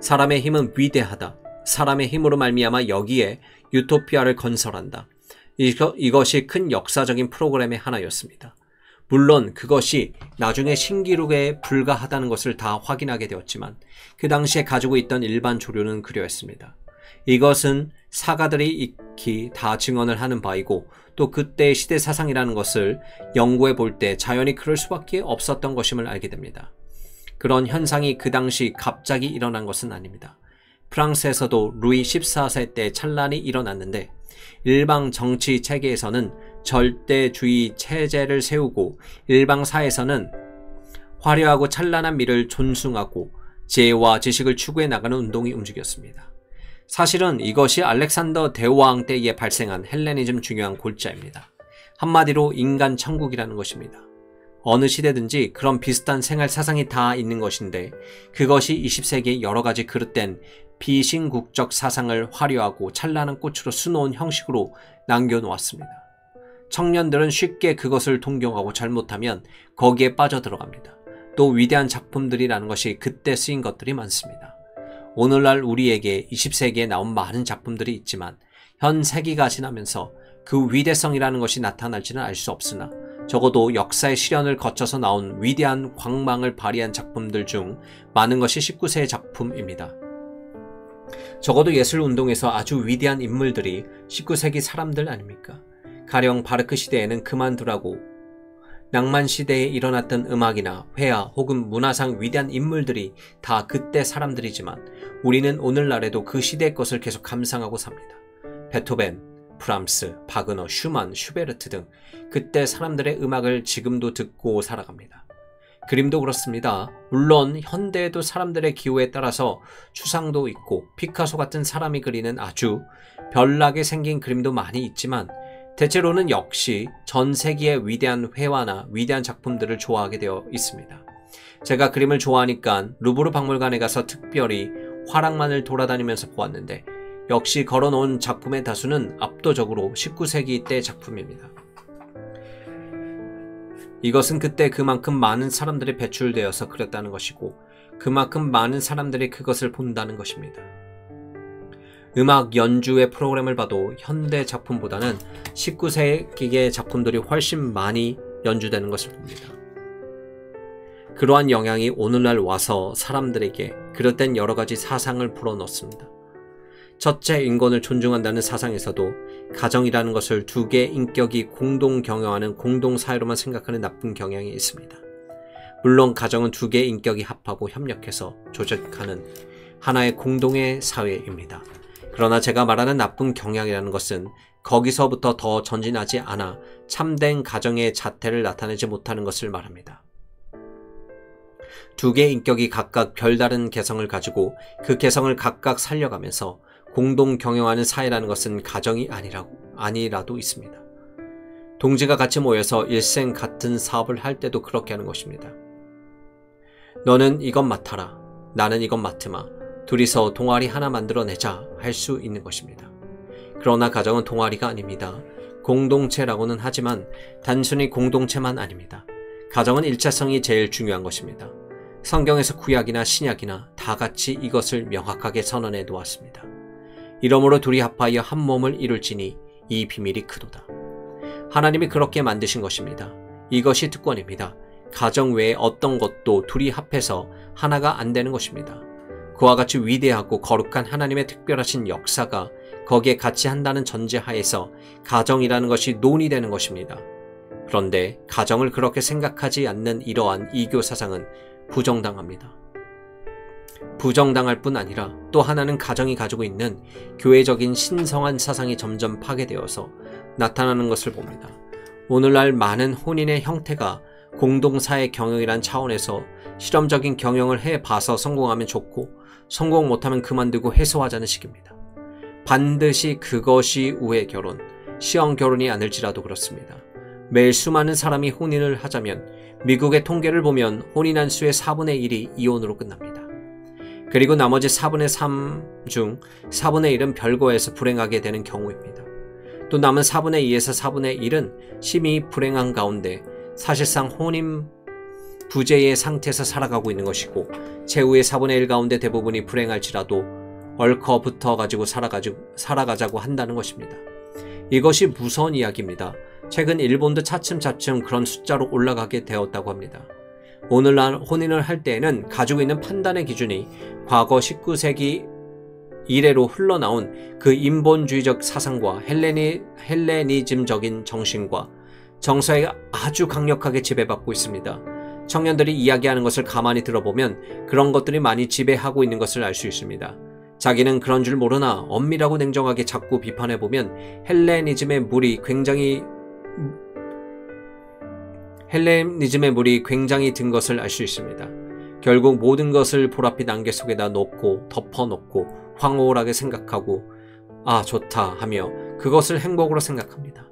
사람의 힘은 위대하다. 사람의 힘으로 말미암아 여기에 유토피아를 건설한다. 이것이 큰 역사적인 프로그램의 하나였습니다. 물론 그것이 나중에 신기록에 불과하다는 것을 다 확인하게 되었지만 그 당시에 가지고 있던 일반 조류는 그러했습니다. 이것은 사가들이 익히 다 증언을 하는 바이고 또 그때의 시대 사상이라는 것을 연구해 볼 때 자연히 그럴 수밖에 없었던 것임을 알게 됩니다. 그런 현상이 그 당시 갑자기 일어난 것은 아닙니다. 프랑스에서도 루이 14세 때 찬란히 일어났는데 일방 정치 체계에서는 절대주의 체제를 세우고 일방 사회에서는 화려하고 찬란한 미를 존숭하고 지혜와 지식을 추구해 나가는 운동이 움직였습니다. 사실은 이것이 알렉산더 대왕 때에 발생한 헬레니즘 중요한 골자입니다. 한마디로 인간 천국이라는 것입니다. 어느 시대든지 그런 비슷한 생활 사상이 다 있는 것인데 그것이 20세기의 여러 가지 그릇된 비신국적 사상을 화려하고 찬란한 꽃으로 수놓은 형식으로 남겨놓았습니다. 청년들은 쉽게 그것을 동경하고 잘못하면 거기에 빠져들어갑니다. 또 위대한 작품들이라는 것이 그때 쓰인 것들이 많습니다. 오늘날 우리에게 20세기에 나온 많은 작품들이 있지만 현 세기가 지나면서 그 위대성이라는 것이 나타날지는 알 수 없으나 적어도 역사의 시련을 거쳐서 나온 위대한 광망을 발휘한 작품들 중 많은 것이 19세의 작품입니다. 적어도 예술운동에서 아주 위대한 인물들이 19세기 사람들 아닙니까? 가령 바르크 시대에는 그만두라고 낭만 시대에 일어났던 음악이나 회화 혹은 문화상 위대한 인물들이 다 그때 사람들이지만 우리는 오늘날에도 그 시대의 것을 계속 감상하고 삽니다. 베토벤, 브람스, 바그너, 슈만, 슈베르트 등 그때 사람들의 음악을 지금도 듣고 살아갑니다. 그림도 그렇습니다. 물론 현대에도 사람들의 기호에 따라서 추상도 있고 피카소 같은 사람이 그리는 아주 별나게 생긴 그림도 많이 있지만 대체로는 역시 전 세기의 위대한 회화나 위대한 작품들을 좋아하게 되어 있습니다. 제가 그림을 좋아하니까 루브르 박물관에 가서 특별히 화랑만을 돌아다니면서 보았는데 역시 걸어놓은 작품의 다수는 압도적으로 19세기 때 작품입니다. 이것은 그때 그만큼 많은 사람들이 배출되어서 그렸다는 것이고 그만큼 많은 사람들이 그것을 본다는 것입니다. 음악 연주의 프로그램을 봐도 현대 작품보다는 19세기의 작품들이 훨씬 많이 연주되는 것을 봅니다. 그러한 영향이 오늘날 와서 사람들에게 그릇된 여러 가지 사상을 불어넣습니다. 첫째, 인권을 존중한다는 사상에서도 가정이라는 것을 두 개의 인격이 공동 경영하는 공동사회로만 생각하는 나쁜 경향이 있습니다. 물론 가정은 두 개의 인격이 합하고 협력해서 조직하는 하나의 공동의 사회입니다. 그러나 제가 말하는 나쁜 경향이라는 것은 거기서부터 더 전진하지 않아 참된 가정의 자태를 나타내지 못하는 것을 말합니다. 두 개의 인격이 각각 별다른 개성을 가지고 그 개성을 각각 살려가면서 공동 경영하는 사회라는 것은 가정이 아니라도 있습니다. 동지가 같이 모여서 일생 같은 사업을 할 때도 그렇게 하는 것입니다. 너는 이것 맡아라. 나는 이것 맡으마. 둘이서 동아리 하나 만들어내자 할 수 있는 것입니다. 그러나 가정은 동아리가 아닙니다. 공동체라고는 하지만 단순히 공동체만 아닙니다. 가정은 일체성이 제일 중요한 것입니다. 성경에서 구약이나 신약이나 다 같이 이것을 명확하게 선언해 놓았습니다. 이러므로 둘이 합하여 한 몸을 이룰지니 이 비밀이 크도다. 하나님이 그렇게 만드신 것입니다. 이것이 특권입니다. 가정 외에 어떤 것도 둘이 합해서 하나가 안 되는 것입니다. 그와 같이 위대하고 거룩한 하나님의 특별하신 역사가 거기에 같이 한다는 전제하에서 가정이라는 것이 논의되는 것입니다. 그런데 가정을 그렇게 생각하지 않는 이러한 이교 사상은 부정당합니다. 부정당할 뿐 아니라 또 하나는 가정이 가지고 있는 교회적인 신성한 사상이 점점 파괴되어서 나타나는 것을 봅니다. 오늘날 많은 혼인의 형태가 공동사회 경영이란 차원에서 실험적인 경영을 해봐서 성공하면 좋고 성공 못하면 그만두고 해소하자는 식입니다. 반드시 그것이 우회 결혼, 시험 결혼이 아닐지라도 그렇습니다. 매일 수많은 사람이 혼인을 하자면 미국의 통계를 보면 혼인한 수의 4분의 1이 이혼으로 끝납니다. 그리고 나머지 4분의 3 중 4분의 1은 별거에서 불행하게 되는 경우입니다. 또 남은 4분의 2에서 4분의 1은 심히 불행한 가운데 사실상 혼인 부재의 상태에서 살아가고 있는 것이고 최후의 4분의 1 가운데 대부분이 불행할지라도 얽어붙어 가지고 살아가자고 한다는 것입니다. 이것이 무서운 이야기입니다. 최근 일본도 차츰차츰 그런 숫자로 올라가게 되었다고 합니다. 오늘날 혼인을 할 때에는 가지고 있는 판단의 기준이 과거 19세기 이래로 흘러나온 그 인본주의적 사상과 헬레니즘적인 정신과 정서에 아주 강력하게 지배받고 있습니다. 청년들이 이야기하는 것을 가만히 들어보면 그런 것들이 많이 지배하고 있는 것을 알 수 있습니다. 자기는 그런 줄 모르나 엄밀하고 냉정하게 자꾸 비판해보면 헬레니즘의 물이 굉장히 든 것을 알 수 있습니다. 결국 모든 것을 보랏빛 안개 속에다 놓고 덮어놓고 황홀하게 생각하고 아 좋다 하며 그것을 행복으로 생각합니다.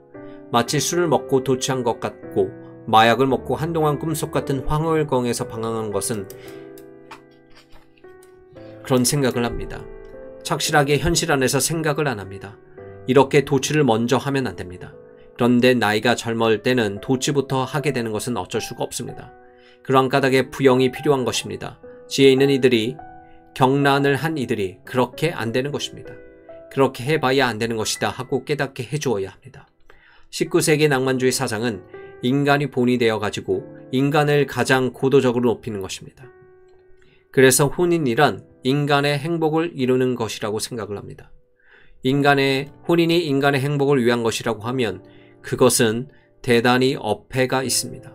마치 술을 먹고 도취한 것 같고 마약을 먹고 한동안 꿈속 같은 황홀경에서 방황한 것은 그런 생각을 합니다. 착실하게 현실 안에서 생각을 안 합니다. 이렇게 도취를 먼저 하면 안 됩니다. 그런데 나이가 젊을 때는 도취부터 하게 되는 것은 어쩔 수가 없습니다. 그러한 까닭에 부영이 필요한 것입니다. 지혜 있는 이들이 경란을 한 이들이 그렇게 안 되는 것입니다. 그렇게 해봐야 안 되는 것이다 하고 깨닫게 해주어야 합니다. 19세기 낭만주의 사상은 인간이 본이 되어가지고 인간을 가장 고도적으로 높이는 것입니다. 그래서 혼인이란 인간의 행복을 이루는 것이라고 생각을 합니다. 혼인이 인간의 행복을 위한 것이라고 하면 그것은 대단히 어폐가 있습니다.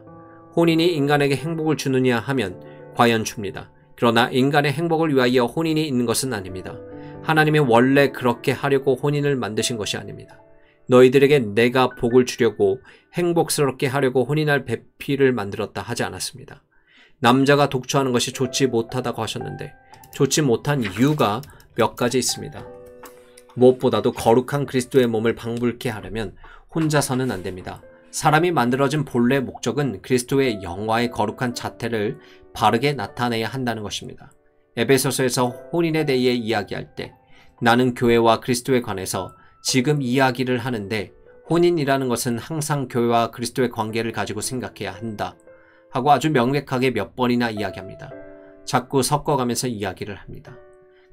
혼인이 인간에게 행복을 주느냐 하면 과연 줍니다. 그러나 인간의 행복을 위하여 혼인이 있는 것은 아닙니다. 하나님이 원래 그렇게 하려고 혼인을 만드신 것이 아닙니다. 너희들에게 내가 복을 주려고 행복스럽게 하려고 혼인할 배필을 만들었다 하지 않았습니다. 남자가 독초하는 것이 좋지 못하다고 하셨는데 좋지 못한 이유가 몇 가지 있습니다. 무엇보다도 거룩한 그리스도의 몸을 방불케 하려면 혼자서는 안 됩니다. 사람이 만들어진 본래 목적은 그리스도의 영화의 거룩한 자태를 바르게 나타내야 한다는 것입니다. 에베소서에서 혼인에 대해 이야기할 때 나는 교회와 그리스도에 관해서 지금 이야기를 하는데 혼인이라는 것은 항상 교회와 그리스도의 관계를 가지고 생각해야 한다 하고 아주 명백하게 몇 번이나 이야기합니다. 자꾸 섞어가면서 이야기를 합니다.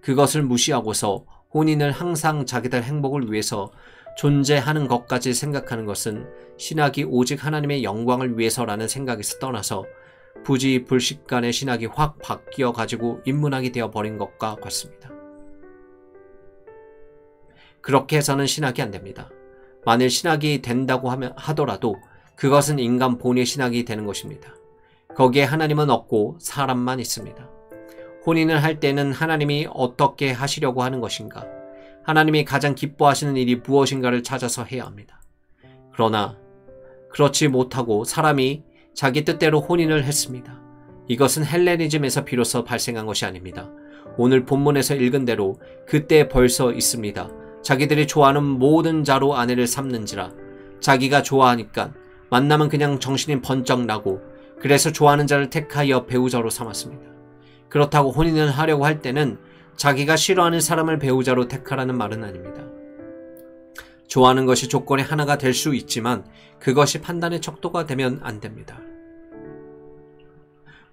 그것을 무시하고서 혼인을 항상 자기들 행복을 위해서 존재하는 것까지 생각하는 것은 신학이 오직 하나님의 영광을 위해서라는 생각에서 떠나서 부지불식간의 신학이 확 바뀌어가지고 인문학이 되어버린 것과 같습니다. 그렇게 해서는 신학이 안 됩니다. 만일 신학이 된다고 하더라도 그것은 인간 본의 신학이 되는 것입니다. 거기에 하나님은 없고 사람만 있습니다. 혼인을 할 때는 하나님이 어떻게 하시려고 하는 것인가? 하나님이 가장 기뻐하시는 일이 무엇인가를 찾아서 해야 합니다. 그러나 그렇지 못하고 사람이 자기 뜻대로 혼인을 했습니다. 이것은 헬레니즘에서 비로소 발생한 것이 아닙니다. 오늘 본문에서 읽은 대로 그때 벌써 있습니다. 자기들이 좋아하는 모든 자로 아내를 삼는지라. 자기가 좋아하니까 만나면 그냥 정신이 번쩍 나고 그래서 좋아하는 자를 택하여 배우자로 삼았습니다. 그렇다고 혼인을 하려고 할 때는 자기가 싫어하는 사람을 배우자로 택하라는 말은 아닙니다. 좋아하는 것이 조건의 하나가 될 수 있지만 그것이 판단의 척도가 되면 안 됩니다.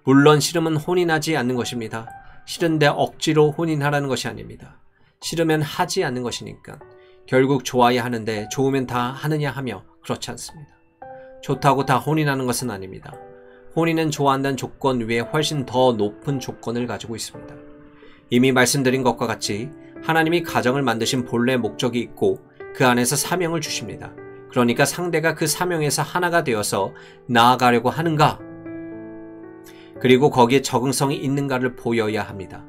물론 싫으면 혼인하지 않는 것입니다. 싫은데 억지로 혼인하라는 것이 아닙니다. 싫으면 하지 않는 것이니까 결국 좋아야 하는데 좋으면 다 하느냐 하며 그렇지 않습니다. 좋다고 다 혼인하는 것은 아닙니다. 혼인은 좋아한다는 조건 위에 훨씬 더 높은 조건을 가지고 있습니다. 이미 말씀드린 것과 같이 하나님이 가정을 만드신 본래 목적이 있고 그 안에서 사명을 주십니다. 그러니까 상대가 그 사명에서 하나가 되어서 나아가려고 하는가? 그리고 거기에 적응성이 있는가를 보여야 합니다.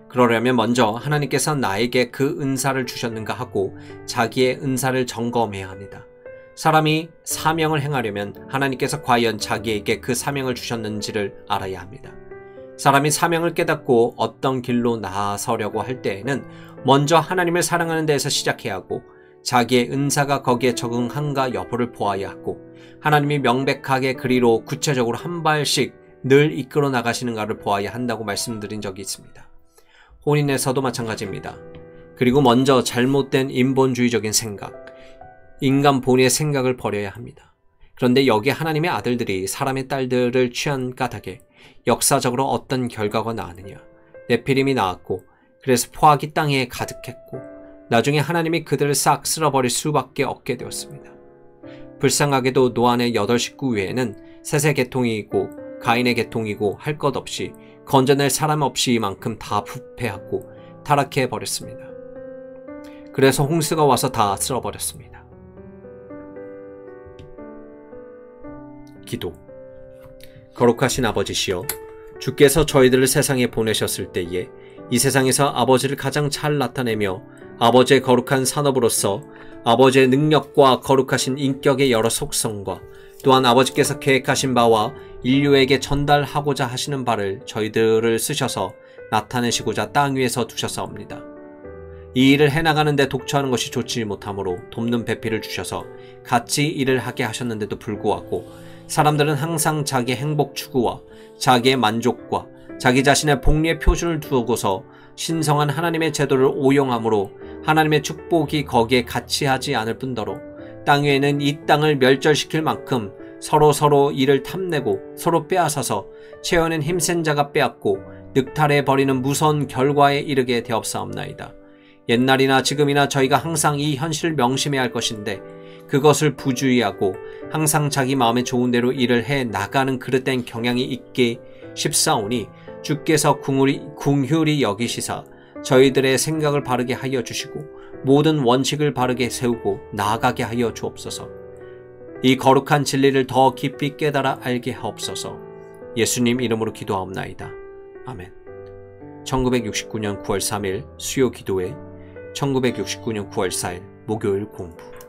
그러려면 먼저 하나님께서 나에게 그 은사를 주셨는가 하고 자기의 은사를 점검해야 합니다. 사람이 사명을 행하려면 하나님께서 과연 자기에게 그 사명을 주셨는지를 알아야 합니다. 사람이 사명을 깨닫고 어떤 길로 나아서려고 할 때에는 먼저 하나님을 사랑하는 데에서 시작해야 하고 자기의 은사가 거기에 적응한가 여부를 보아야 하고 하나님이 명백하게 그리로 구체적으로 한 발씩 늘 이끌어 나가시는가를 보아야 한다고 말씀드린 적이 있습니다. 혼인에서도 마찬가지입니다. 그리고 먼저 잘못된 인본주의적인 생각, 인간 본의의 생각을 버려야 합니다. 그런데 여기 하나님의 아들들이 사람의 딸들을 취한 까닭에 역사적으로 어떤 결과가 나왔느냐. 네피림이 나왔고 그래서 포악이 땅에 가득했고 나중에 하나님이 그들을 싹 쓸어버릴 수밖에 없게 되었습니다. 불쌍하게도 노아의 8식구 외에는 셋의 계통이고 가인의 계통이고 할 것 없이 건져낼 사람 없이 이만큼 다 부패하고 타락해 버렸습니다. 그래서 홍수가 와서 다 쓸어버렸습니다. 기도. 거룩하신 아버지시여, 주께서 저희들을 세상에 보내셨을 때에 이 세상에서 아버지를 가장 잘 나타내며 아버지의 거룩한 산업으로서 아버지의 능력과 거룩하신 인격의 여러 속성과 또한 아버지께서 계획하신 바와 인류에게 전달하고자 하시는 바를 저희들을 쓰셔서 나타내시고자 땅 위에서 두셨사옵니다. 이 일을 해나가는데 독처하는 것이 좋지 못하므로 돕는 배필을 주셔서 같이 일을 하게 하셨는데도 불구하고 사람들은 항상 자기의 행복 추구와 자기의 만족과 자기 자신의 복리의 표준을 두고서 신성한 하나님의 제도를 오용함으로 하나님의 축복이 거기에 같이하지 않을 뿐더러 땅 위에는 이 땅을 멸절시킬 만큼 서로 이를 탐내고 서로 빼앗아서 채워낸 힘센 자가 빼앗고 늑탈해 버리는 무서운 결과에 이르게 되옵사옵나이다. 옛날이나 지금이나 저희가 항상 이 현실을 명심해야 할 것인데 그것을 부주의하고 항상 자기 마음에 좋은 대로 일을 해 나가는 그릇된 경향이 있게 싶사오니 주께서 궁휼히 여기시사 저희들의 생각을 바르게 하여 주시고 모든 원칙을 바르게 세우고 나아가게 하여 주옵소서. 이 거룩한 진리를 더 깊이 깨달아 알게 하옵소서. 예수님 이름으로 기도하옵나이다. 아멘. 1969년 9월 3일 수요 기도회, 1969년 9월 4일 목요일 공부.